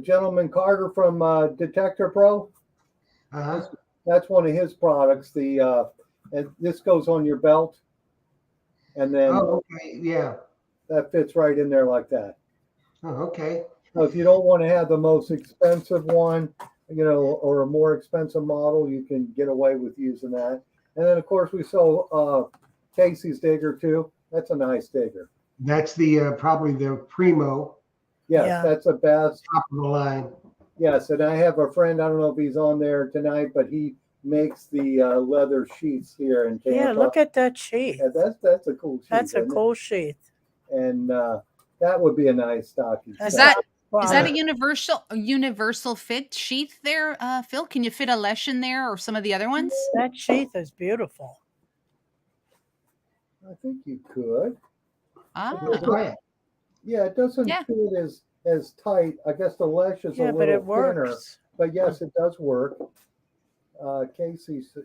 gentleman Carter from Detector Pro, Uh-huh. that's one of his products. And this goes on your belt. And then Oh, okay. Yeah. that fits right in there like that. Oh, okay. So if you don't want to have the most expensive one, or a more expensive model, you can get away with using that. And then of course we saw Casey's digger too. That's a nice digger. That's the probably the primo Yes, Yeah. that's the best. top of the line. Yes, and I have a friend. I don't know if he's on there tonight, but he makes the leather sheaths here in Tampa. Yeah, look at that sheath. Yeah, that's a cool sheath. That's a isn't it? cool sheath. And that would be a nice stocking. Is Is that Wow. is that a universal fit sheath there, Phil? Can you fit a Lesh in there or some of the other ones? That sheath is beautiful. I think you could. Ah, Try it. Yeah, it doesn't Yeah. fit as tight. I guess the Lesh is Yeah, a but little it thinner. works. But yes, it does work. Casey's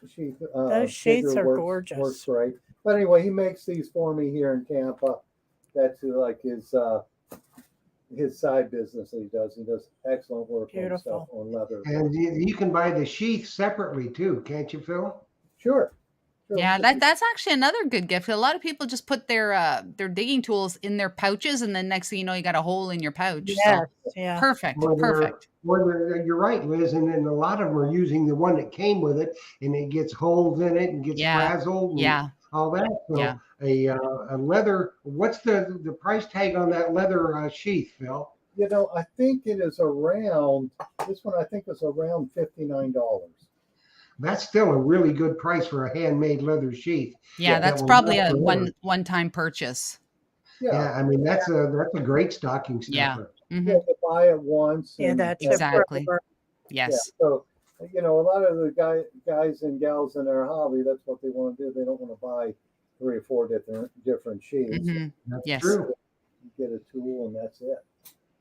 sheath. Those sheaths digger are works gorgeous. great. But anyway, he makes these for me here in Tampa. That's like his side business that he does. He does excellent work on Beautiful. stuff on leather. And you can buy the sheath separately too, can't you, Phil? Sure. yeah. That's actually another good gift. A lot of people just put their digging tools in their pouches, and then next thing you know, you got a hole in your pouch. Yes. So Yeah. perfect, Or they're- perfect. You're right, Liz, and then a lot of them are using the one that came with it, and it gets holes in it and gets Yeah. frazzled. And Yeah, all that. So Yeah. a leather. What's the price tag on that leather sheath, Phil? I think it is around this one. I think is around $59. That's still a really good price for a handmade leather sheath. yeah. Yeah, That's that will probably last a forever. one-time purchase. Yeah, I mean that's a great stocking Yeah. stuffer. Mhm. You have to buy it once. Yeah, and- that's Exactly. it forever. Yes. So, a lot of the guys and gals in their hobby, that's what they want to do. They don't want to buy 3 or 4 different sheets. Mhm. That's Yes. true. You get a tool and that's it.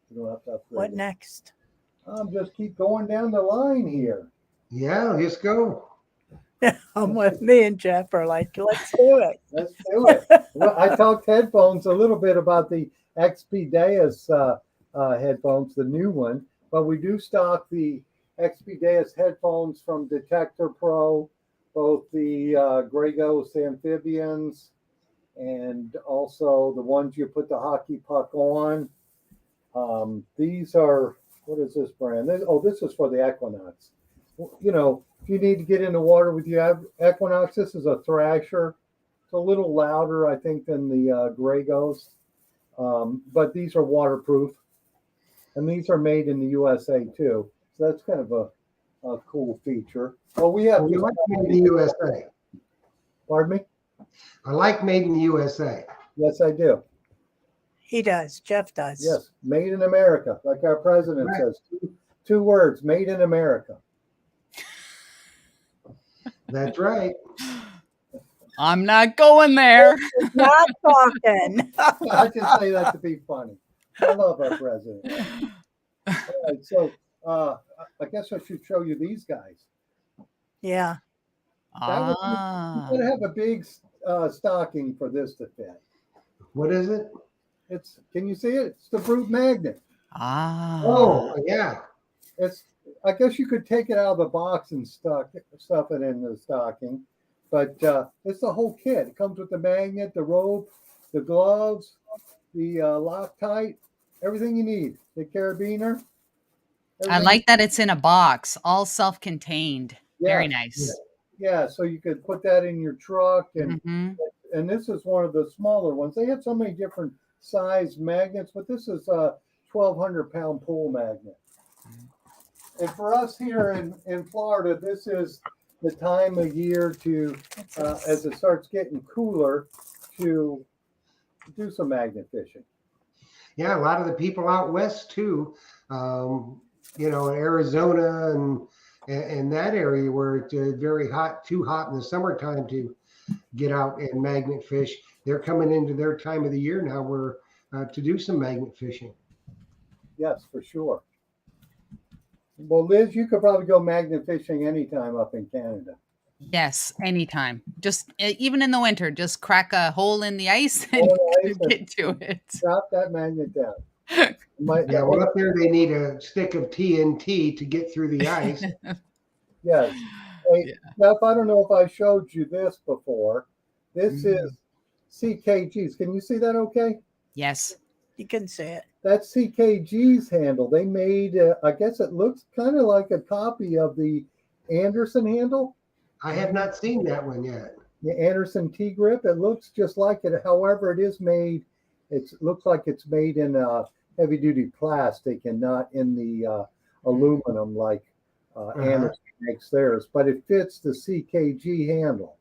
You don't have to upgrade. What it. next? Just keep going down the line here. Yeah, just go. I'm with me and Jeff are like, let's do it. Let's do it. Well, I talked headphones a little bit about the XP Deus headphones, the new one, but we do stock the XP Deus headphones from Detector Pro, both the Grey Ghost amphibians and also the ones you put the hockey puck on. These are, what is this brand? This is for the Equinox. If you need to get in the water with your Equinox, this is a Thrasher. It's a little louder, I think, than the Grey Ghost. But these are waterproof. And these are made in the USA too. So that's kind of a cool feature. Well, we have, We like made in the USA. pardon me? I like made in the USA. Yes, I do. He does. Jeff does. Yes, made in America, like our president Right. says. Two words, made in America. That's right. I'm not going there. Not talking. I just say that to be funny. I love our president. All right, so I guess I should show you these guys. Yeah. You Ah. gotta have a big stocking for this to fit. What is it? Can you see it? It's the Brute Magnet. Ah. Oh, yeah. It's, I guess you could take it out of the box and stuff it in the stocking, but it's the whole kit. It comes with the magnet, the rope, the gloves, the Loctite, everything you need. The carabiner. I everything. like that it's in a box, all self-contained. Very Yeah. nice. Yeah, so you could put that in your truck, Hmm. and this is one of the smaller ones. They have so many different size magnets, but this is a 1,200-pound pool magnet. And for us here in Florida, this is the time of year to, as it starts getting cooler, to do some magnet fishing. Yeah, a lot of the people out west too, in Arizona and that area where it's very hot, too hot in the summertime to get out and magnet fish. They're coming into their time of the year now where to do some magnet fishing. Yes, for sure. Well, Liz, you could probably go magnet fishing anytime up in Canada. Yes, anytime. Just even in the winter, just crack a hole in the ice and get to it. Drop that magnet down. Yeah, well, up there they need a stick of TNT to get through the ice. Yes. Hey, Jeff, I don't know if I showed you this before. This is CKG's. Can you see that okay? Yes. You can see it. That's CKG's handle. They made, I guess it looks kind of like a copy of the Anderson handle, I have not seen that one yet. the Anderson T-grip. It looks just like it. However, it is made, it looks like it's made in heavy-duty plastic and not in the aluminum like Anderson makes theirs. But it fits the CKG handle.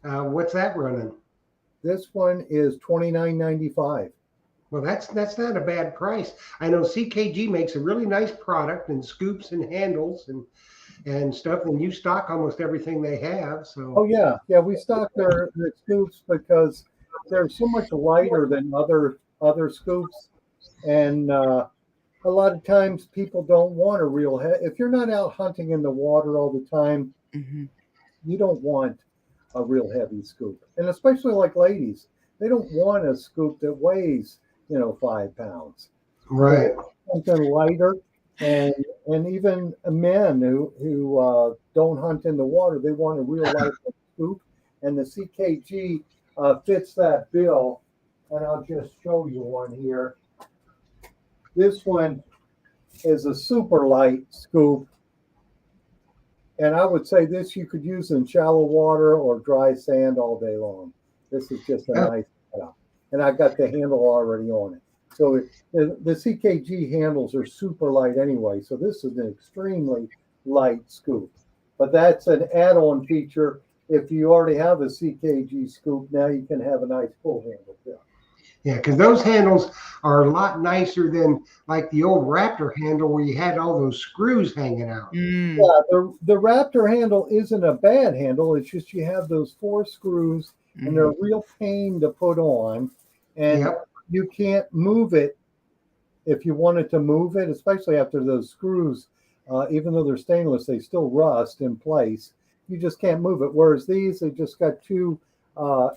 What's that running? This one is $29.95. Well, that's not a bad price. I know CKG makes a really nice product and scoops and handles and stuff, and you stock almost everything they have. So Oh yeah, we stock their scoops because they're so much lighter than other scoops, and a lot of times people don't want a real if you're not out hunting in the water all the time, you don't want a real heavy scoop, and especially like ladies, they don't want a scoop that weighs 5 pounds. right. Something lighter, and even men who don't hunt in the water, they want a real light scoop, and the CKG fits that bill. And I'll just show you one here. This one is a super light scoop, and I would say this you could use in shallow water or dry sand all day long. This is just a nice setup, and I got the handle already on it. So the CKG handles are super light anyway. So this is an extremely light scoop, but that's an add-on feature. If you already have a CKG scoop, now you can have a nice full handle too. Yeah, because those handles are a lot nicer than like the old Raptor handle where you had all those screws hanging out. Yeah, the Raptor handle isn't a bad handle. It's just you have those 4 screws, and they're a real pain to put on, and you can't move it if you wanted to move it, especially after those screws. Even though they're stainless, they still rust in place. You just can't move it. Whereas these, they just got 2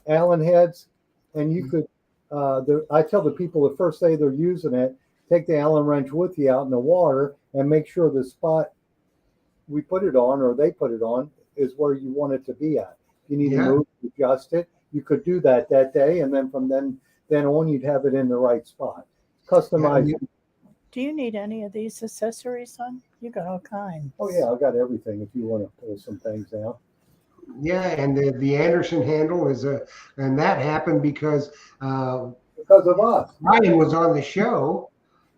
Allen heads, and you could. I tell the people the first day they're using it, take the Allen wrench with you out in the water and make sure the spot we put it on or they put it on is where you want it to be at. If you need to move, adjust it, you could do that day, and then from then on, you'd have it in the right spot. Customize. Do you need any of these accessories, son? You got all kinds. Oh yeah, I got everything if you want to pull some things out. Yeah, and the Anderson handle is and that happened because of us. Ryan was on the show,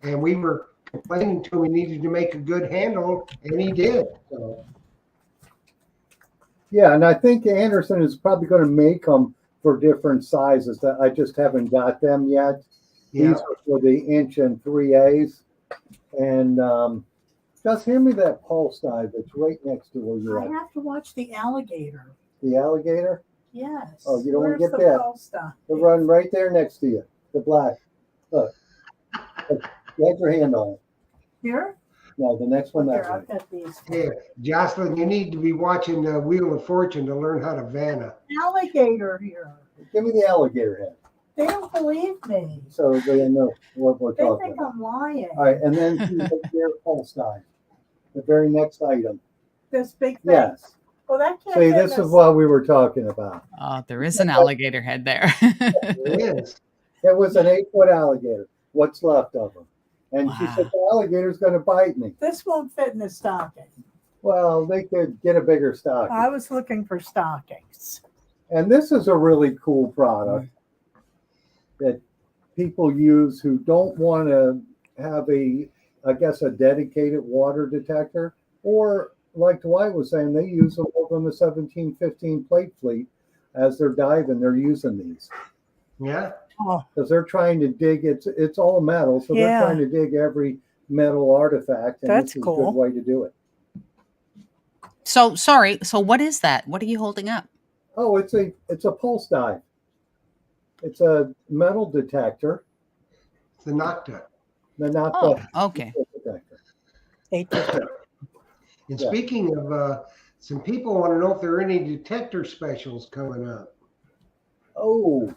and we were complaining to him he needed to make a good handle, and he did. So. Yeah, and I think Anderson is probably going to make them for different sizes. That I just haven't got them yet. Yeah. These are for the 1 and 3/8, and just hand me that pulse dive that's right next to where you're I at. have to watch the alligator. The alligator. Yes. Oh, you don't want to Where's get the that. pole star? They'll run right there next to you. The black. Look. You have your hand on it. Here? No, the next one Here, that I've way. got these. Yeah, Jocelyn, you need to be watching Wheel of Fortune to learn how to vanna. Alligator here. Give me the alligator head, They don't believe me. so they know what we're They talking think about. I'm lying. All right, and then the deer pulse dive, the very next item. This big thing. Yes. Well, that can't See, fit this in is a- what we were talking about. Oh, there is an alligator head there. There is. It was an 8-foot alligator. What's left of him? And she Wow. said the alligator's going to bite me. This won't fit in a stocking. Well, they could get a bigger stocking. I was looking for stockings. And this is a really cool product that people use who don't want to have I guess, a dedicated water detector. Or, like Dwight was saying, they use them over in the 1715 plate fleet as they're diving. They're using these Yeah. Oh, because they're trying to dig. It's all metal, so they're Yeah. trying to dig every metal artifact. And That's this is a cool. good way to do it. So sorry. So what is that? What are you holding up? Oh, it's a pulse dive. It's a metal detector. It's the Nocta. Not Oh, the okay. detector. 850. And Yeah. speaking of, some people want to know if there are any detector specials coming up. Oh,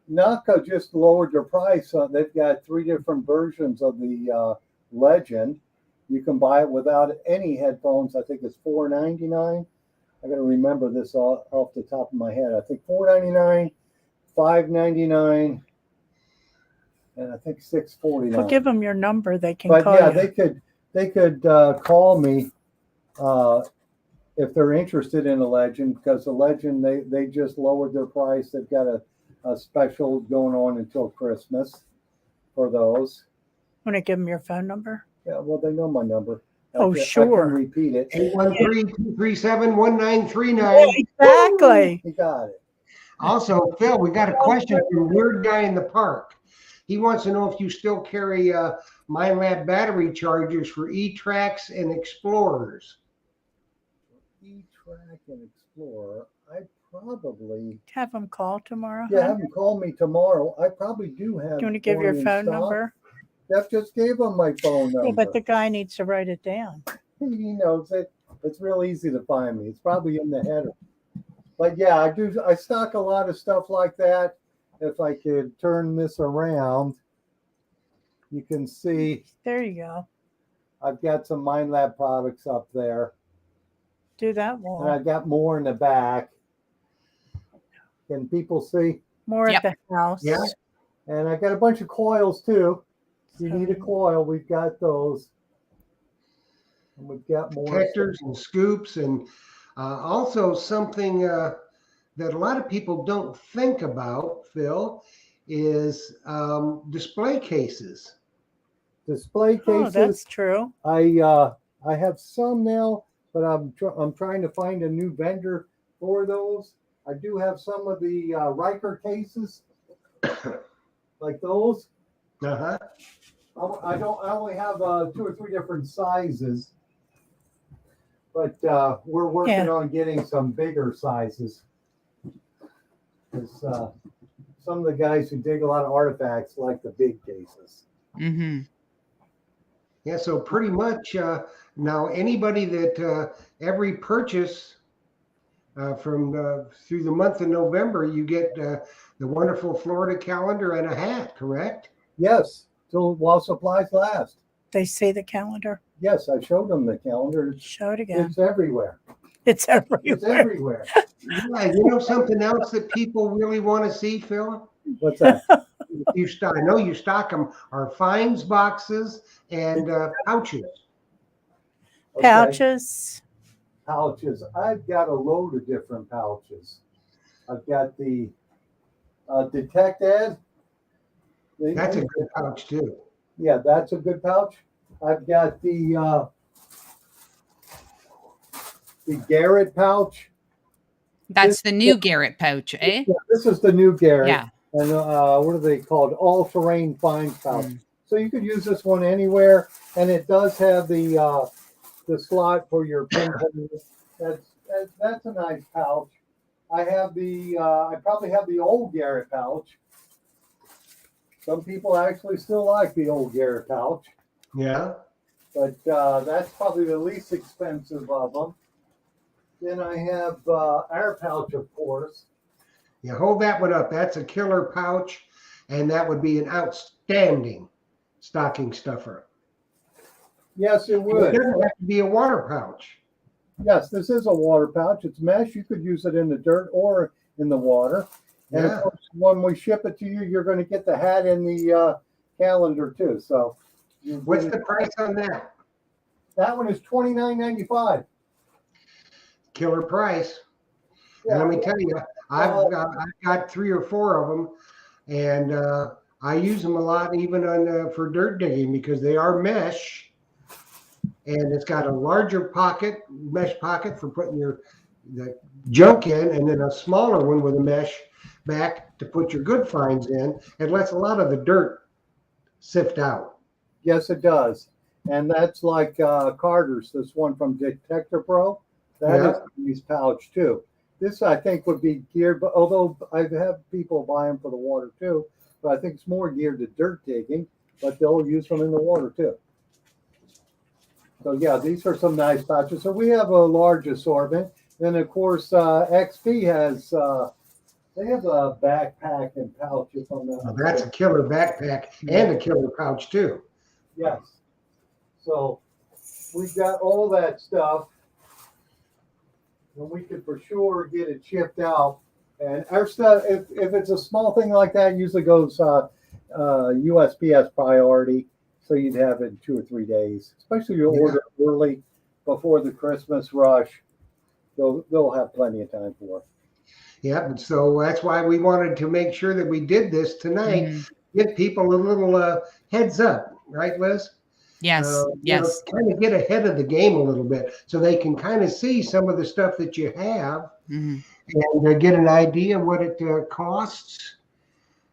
Naka just lowered their price. They've got 3 different versions of the Legend. You can buy it without any headphones. I think it's $4.99. I got to remember this off the top of my head. I think $4.99, $5.99, and I think $6.49. Well, give them your number. They can But call yeah, you. they could call me if they're interested in a Legend, because the Legend they just lowered their price. They've got a special going on until Christmas for those. Want to give them your phone number? Yeah, well, they know my number. Oh, I sure. can repeat it. 813-237-1939. Exactly. You got it. Also, Phil, we got a question from Weird Guy in the Park. He wants to know if you still carry MindLab battery chargers for E-Tracks and Explorers. E-Track and Explorer. I probably Have them call tomorrow. have Huh? them call me tomorrow. I probably do have. Do you want to give your one in phone stock. number? Jeff just gave him my phone number. Yeah, but the guy needs to write it down. He knows it. It's real easy to find me. It's probably in the header. But yeah, I stock a lot of stuff like that. If I could turn this around, you can see There you go. I've got some MindLab products up there. Do that And wall. I've got more in the back. Can people see? More Yep. at the house. Yeah. And I got a bunch of coils too. If you need a So- coil, we've got those. And we've got more. Detectors and scoops, and also something that a lot of people don't think about, Phil, is display cases. Display Oh, cases. that's true. I have some now, but I'm trying to find a new vendor for those. I do have some of the Riker cases, like those. Uh-huh. I only have 2 or 3 different sizes, but we're working Yeah. on getting some bigger sizes. Because some of the guys who dig a lot of artifacts like the big cases. Mm-hmm. Yeah, so pretty much now anybody that every purchase from through the month of November, you get the wonderful Florida calendar and a hat, correct? Yes, till while supplies last. They see the calendar. Yes, I showed them the calendar. Show it again. It's everywhere. It's everywhere. It's everywhere. Yeah, you know something else that people really want to see, Phil? What's that? You stock, I know you stock them, are fines boxes and pouches. Okay. Pouches. Pouches. I've got a load of different pouches. I've got the Detect Ed. That's a good pouch too. Yeah, that's a good pouch. I've got the Garrett pouch. That's the new Garrett pouch, eh? Yeah, this is the new Garrett. Yeah. And what are they called? All-terrain fines pouch. Mm. So you could use this one anywhere, and it does have the slot for your pen holders. That's a nice pouch. I have I probably have the old Garrett pouch. Some people actually still like the old Garrett pouch. Yeah. but that's probably the least expensive of them. Then I have Air Pouch, of course. Yeah, hold that one up. That's a killer pouch, and that would be an outstanding stocking stuffer. Yes, it It would. doesn't have to be a water pouch. Yes, this is a water pouch. It's mesh. You could use it in the dirt or in the water. And Yeah. of course, when we ship it to you, you're going to get the hat and the calendar too. So, What's the price on that? that one is $29.95. Killer price. And let me tell you, I've got 3 or 4 of them, and I use them a lot, even on for dirt digging, because they are mesh, and it's got a larger pocket, mesh pocket for putting the junk in, and then a smaller one with a mesh back to put your good finds in. It lets a lot of the dirt sift out. Yes, it does. And that's like Carter's, this one from Detector Pro. That is a nice pouch too. This, I think, would be geared, but although I have people buy them for the water too, but I think it's more geared to dirt digging, but they'll use them in the water too. So yeah, these are some nice pouches. So we have a large assortment. Then of course, XP has, they have a backpack and pouch. If I'm not Now, that's a killer backpack and a killer pouch too. Yes. So we've got all that stuff. And we could for sure get it shipped out. And our stuff, if it's a small thing like that, it usually goes USPS priority. So you'd have it in 2 or 3 days, especially if you order early before the Christmas rush. They'll have plenty of time for it. Yeah, and so that's why we wanted to make sure that we did this tonight. Give people a little heads up, right, Liz? Yes, yes. Kind of get ahead of the game a little bit so they can kind of see some of the stuff that you have and get an idea of what it costs,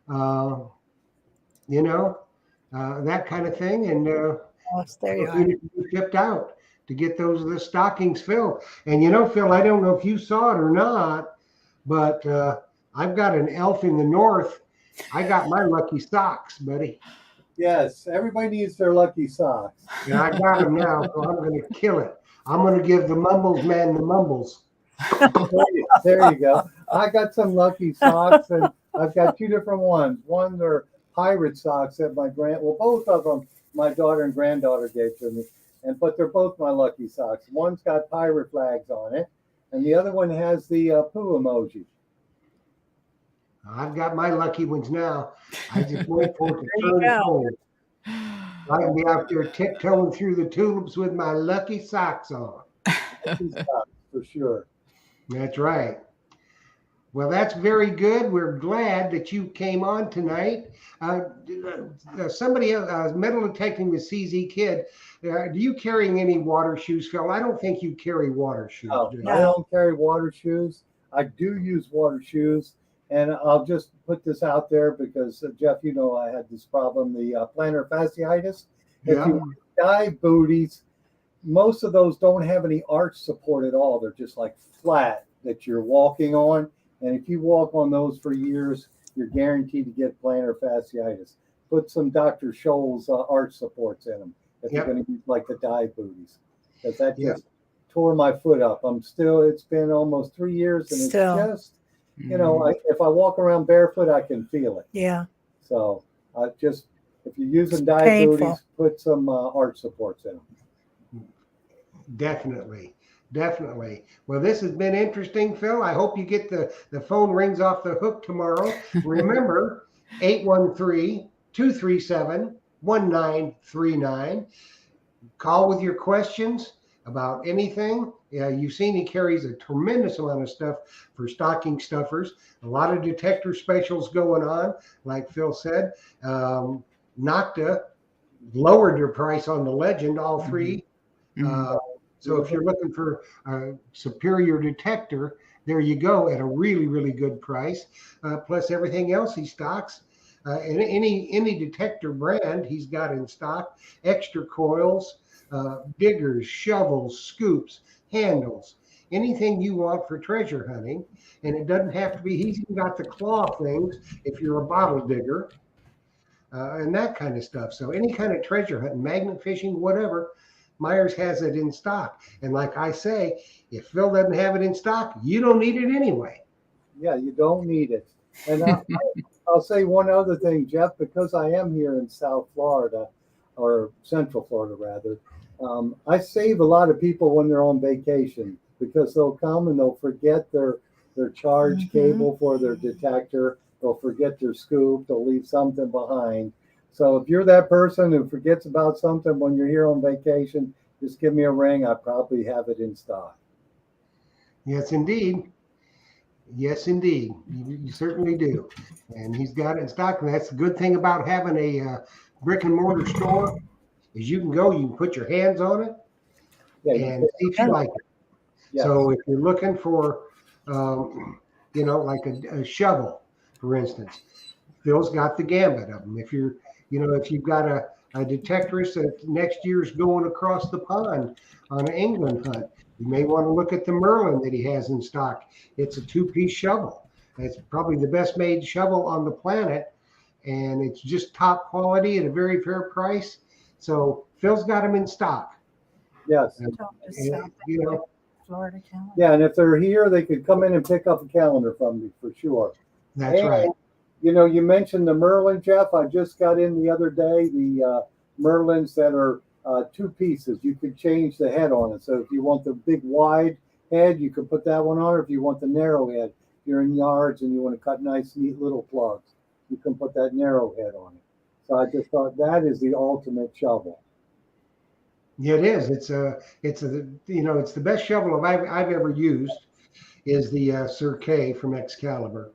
that kind of thing. And There you are. it shipped out to get the stockings filled. And Phil, I don't know if you saw it or not, but I've got an elf in the north. I got my lucky socks, buddy. Yes, everybody needs their lucky socks. And I got them now, so I'm going to kill it. I'm going to give the Mumbles man the mumbles. There you go. I got some lucky socks, and I've got 2 different ones. One are pirate socks that both of them my daughter and granddaughter gave to me, but they're both my lucky socks. One's got pirate flags on it, and the other one has the poo emoji. I've got my lucky ones now. I just wait for it to There you turn go. cold. I can be out there tiptoeing through the tulips with my lucky socks on. Lucky socks, for sure. That's right. Well, that's very good. We're glad that you came on tonight. Somebody else, metal detecting with CZ Kid. Do you carry any water shoes, Phil? I don't think you carry water shoes. No, Do you? I don't carry water shoes. I do use water shoes. And I'll just put this out there because, Jeff, I had this problem, the plantar fasciitis. If you dive booties, most of those don't have any arch support at all. They're just like flat that you're walking on. And if you walk on those for years, you're guaranteed to get plantar fasciitis. Put some Dr. Scholl's arch supports in them if you're going to use like the dive booties. Because that just tore my foot up. It's been almost 3 years and it's just, if I walk around barefoot, I can feel it. Yeah. So if you're using dive booties, put some arch supports in them. Definitely. Well, this has been interesting, Phil. I hope you get the phone rings off the hook tomorrow. Remember, 813-237-1939. Call with your questions about anything. You've seen he carries a tremendous amount of stuff for stocking stuffers. A lot of detector specials going on, like Phil said. Nocta lowered their price on the Legend, all 3. So if you're looking for a superior detector, there you go at a really, really good price. Plus everything else he stocks. And any detector brand he's got in stock, extra coils, diggers, shovels, scoops, handles, anything you want for treasure hunting. And it doesn't have to be, he's even got the claw things if you're a bottle digger and that kind of stuff. So any kind of treasure hunting, magnet fishing, whatever, Myers has it in stock. And like I say, if Phil doesn't have it in stock, you don't need it anyway. Yeah, you don't need it. And I'll say one other thing, Jeff, because I am here in South Florida, or Central Florida rather, I save a lot of people when they're on vacation because they'll come and they'll forget their charge cable for their detector. They'll forget their scoop. They'll leave something behind. So if you're that person who forgets about something when you're here on vacation, just give me a ring. I probably have it in stock. Yes, indeed. Yes, indeed. You certainly do. And he's got it in stock. And that's the good thing about having a brick and mortar store is you can go, you can put your hands on it Yeah, and see if you like it. yes. So if you're looking for, like a shovel, for instance, Phil's got the gambit of them. If you've got a detectorist that next year's going across the pond on an England hunt, you may want to look at the Merlin that he has in stock. It's a 2-piece shovel. It's probably the best made shovel on the planet, and it's just top quality at a very fair price. So Phil's got them in stock. Yes. And, South Florida calendar. Yeah, and if they're here, they could come in and pick up a calendar from me for sure. that's And, right. You mentioned the Merlin, Jeff. I just got in the other day the Merlins that are 2 pieces. You could change the head on it. So if you want the big wide head, you could put that one on. Or if you want the narrow head, if you're in yards and you want to cut nice, neat little plugs, you can put that narrow head on it. So I just thought that is the ultimate shovel. Yeah, it is. It's the best shovel I've ever used is the Sir K from Excalibur.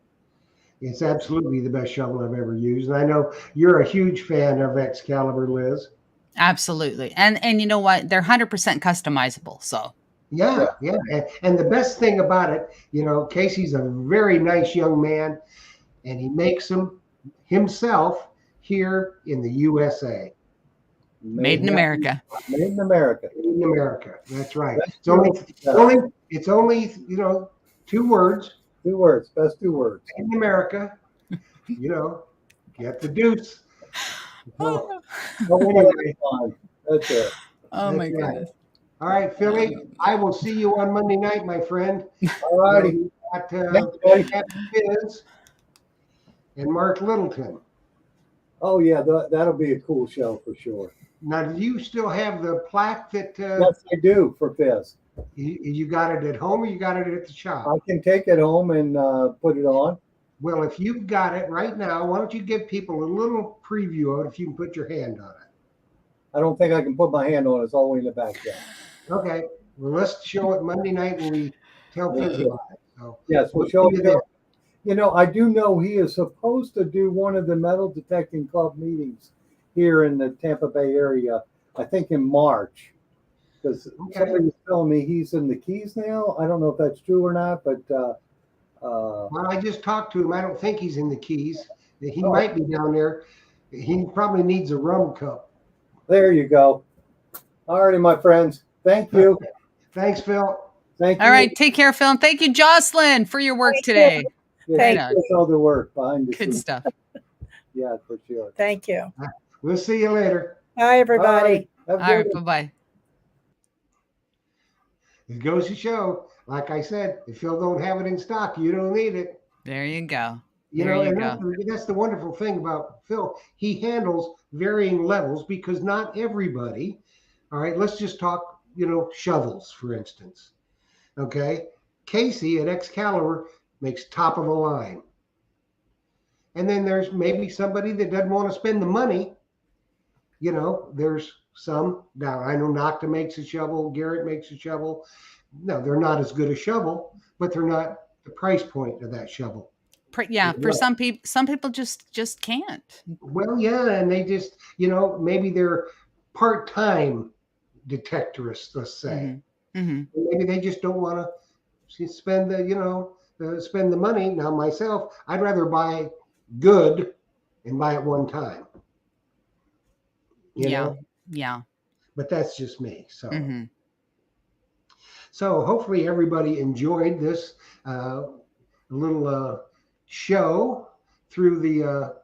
It's absolutely the best shovel I've ever used. And I know you're a huge fan of Excalibur, Liz. Absolutely. And you know what? They're 100% customizable. So Yeah. And the best thing about it, Casey's a very nice young man, and he makes them himself here in the USA. made in America. Made in America. Made in America. That's right. That's It's only 2 words. 2 words. Best 2 words. In America, get the deuce. So, anyway, That's it. Oh my That's right. goodness. all right, Philly, I will see you on Monday night, my friend. All righty. Got Thanks, buddy. Captain Fizz and Mark Littleton. Oh yeah, that'll be a cool show for sure. Now, do you still have the plaque that Yes, I do for Fizz. you got it at home, or you got it at the shop? I can take it home and put it on. Well, if you've got it right now, why don't you give people a little preview of it if you can put your hand on it? I don't think I can put my hand on it. It's all the way in the back there. Okay. Well, let's show it Monday night when we tell Fizz about it. So, Yes, we'll show see you you that. I do know he is supposed to do one of the metal detecting club meetings here in the Tampa Bay area, I think in March. Because somebody was telling me he's in the Keys now. I don't know if that's true or not, but Well, I just talked to him. I don't think he's in the Keys. He might be down there. He probably needs a rum cup. there you go. All righty, my friends. Thank you. Thanks, Phil. Thank you. All right. Take care, Phil. And thank you, Jocelyn, for your work Thank you. today. Yeah, Thank that's all the work behind the Good scenes. stuff. Yeah, for sure. Thank you. We'll see you later. Bye, everybody. All right. Have a All good right. one. Bye bye. It goes to show, like I said, if Phil don't have it in stock, you don't need it. There you go. You There know, you and that's the wonderful thing about Phil. He handles varying levels because not everybody, all right, let's just talk, shovels, for instance. Okay. Casey at Excalibur makes top of the line. And then there's maybe somebody that doesn't want to spend the money. There's some. Now, I know Nocta makes a shovel. Garrett makes a shovel. No, they're not as good a shovel, but they're not the price point of that shovel. Yeah. For Right. some people just can't. Well, yeah, and they just, maybe they're part-time detectorists, let's say. Hmm. Maybe they just don't want to spend spend the money. Now, myself, I'd rather buy good and buy it one time. You Yeah. know? Yeah. But that's just me. So, Hmm. so hopefully everybody enjoyed this little show through the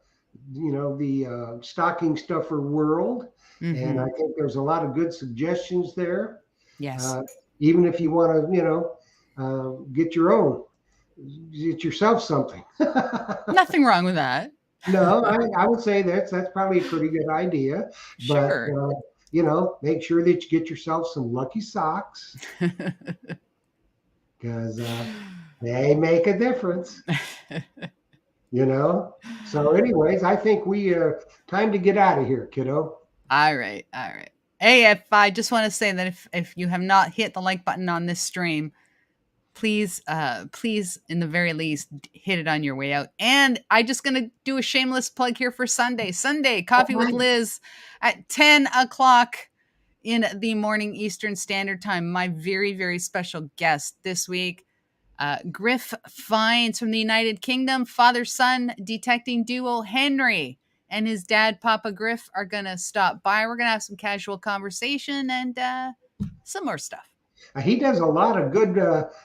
the stocking stuffer world. And I Mhm. think there's a lot of good suggestions there. Yes. Even if you want to, get your own, get yourself something. Nothing wrong with that. No, I would say that's probably a pretty good idea. But Sure. make sure that you get yourself some lucky socks because they make a difference. So, anyways, I think we time to get out of here, kiddo. All right. All right. Hey, if I just want to say that if you have not hit the like button on this stream, please, please, in the very least, hit it on your way out. And I just gonna do a shameless plug here for Sunday. Sunday, Coffee with Liz at 10 o'clock in the morning Eastern Standard Time. My very, very special guest this week, Griff Fines from the United Kingdom, father-son detecting duo Henry and his dad, Papa Griff, are going to stop by. We're going to have some casual conversation and some more stuff. He does a lot of good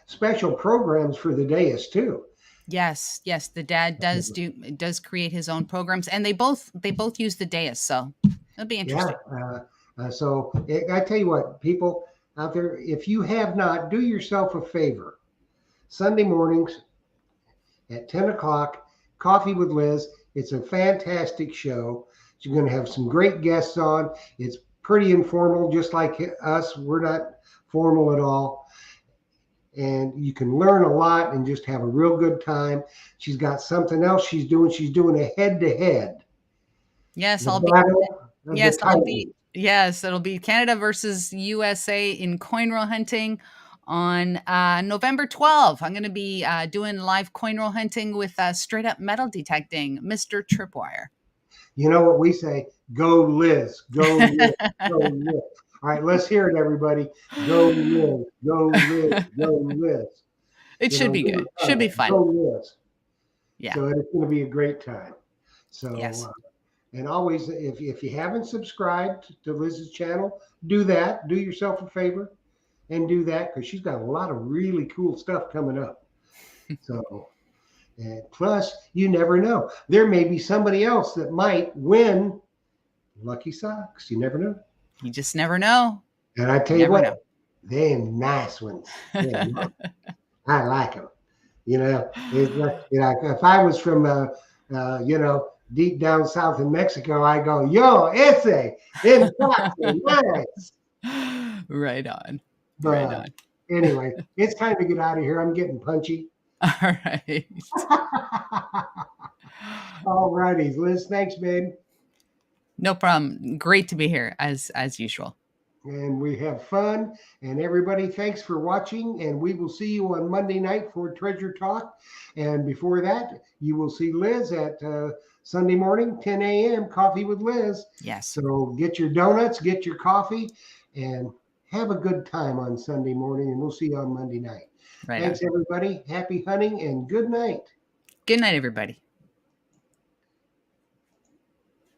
special programs for the dais too. Yes, yes, the dad does create his own programs, and they both use the dais, so it'll be interesting. Yeah. So I tell you what, people out there, if you have not, do yourself a favor. Sunday mornings at 10 o'clock, Coffee with Liz. It's a fantastic show. You're going to have some great guests on. It's pretty informal, just like us. We're not formal at all. And you can learn a lot and just have a real good time. She's got something else she's doing. She's doing a head-to-head. Yes, it'll be Canada versus USA in coin roll hunting on November 12th. I'm going to be doing live coin roll hunting with Straight Up Metal Detecting, Mr. Tripwire. You know what we say? Go Liz, go Liz, go Liz. All right, let's hear it, everybody. Go Liz, go Liz, go Liz. It should be good. Should be fun. Go Liz. Yeah. So it's going to be a great time. So, yes. And always, if you haven't subscribed to Liz's channel, do that. Do yourself a favor and do that because she's got a lot of really cool stuff coming up. So, and plus, you never know. There may be somebody else that might win lucky socks. You never know. You just never know. And I tell you what, they're nice ones. I like them. If I was from, deep down south in Mexico, I go, yo, ese, nice. Right on. But right on. Anyway, it's time to get out of here. I'm getting punchy. All right. All righty, Liz. Thanks, babe. No problem. Great to be here as usual. And we have fun. And everybody, thanks for watching. And we will see you on Monday night for Treasure Talk. And before that, you will see Liz at Sunday morning, 10 a.m., Coffee with Liz. Yes. So get your donuts, get your coffee, and have a good time on Sunday morning. And we'll see you on Monday night. Right. Thanks, everybody. Happy hunting and good night. Good night, everybody.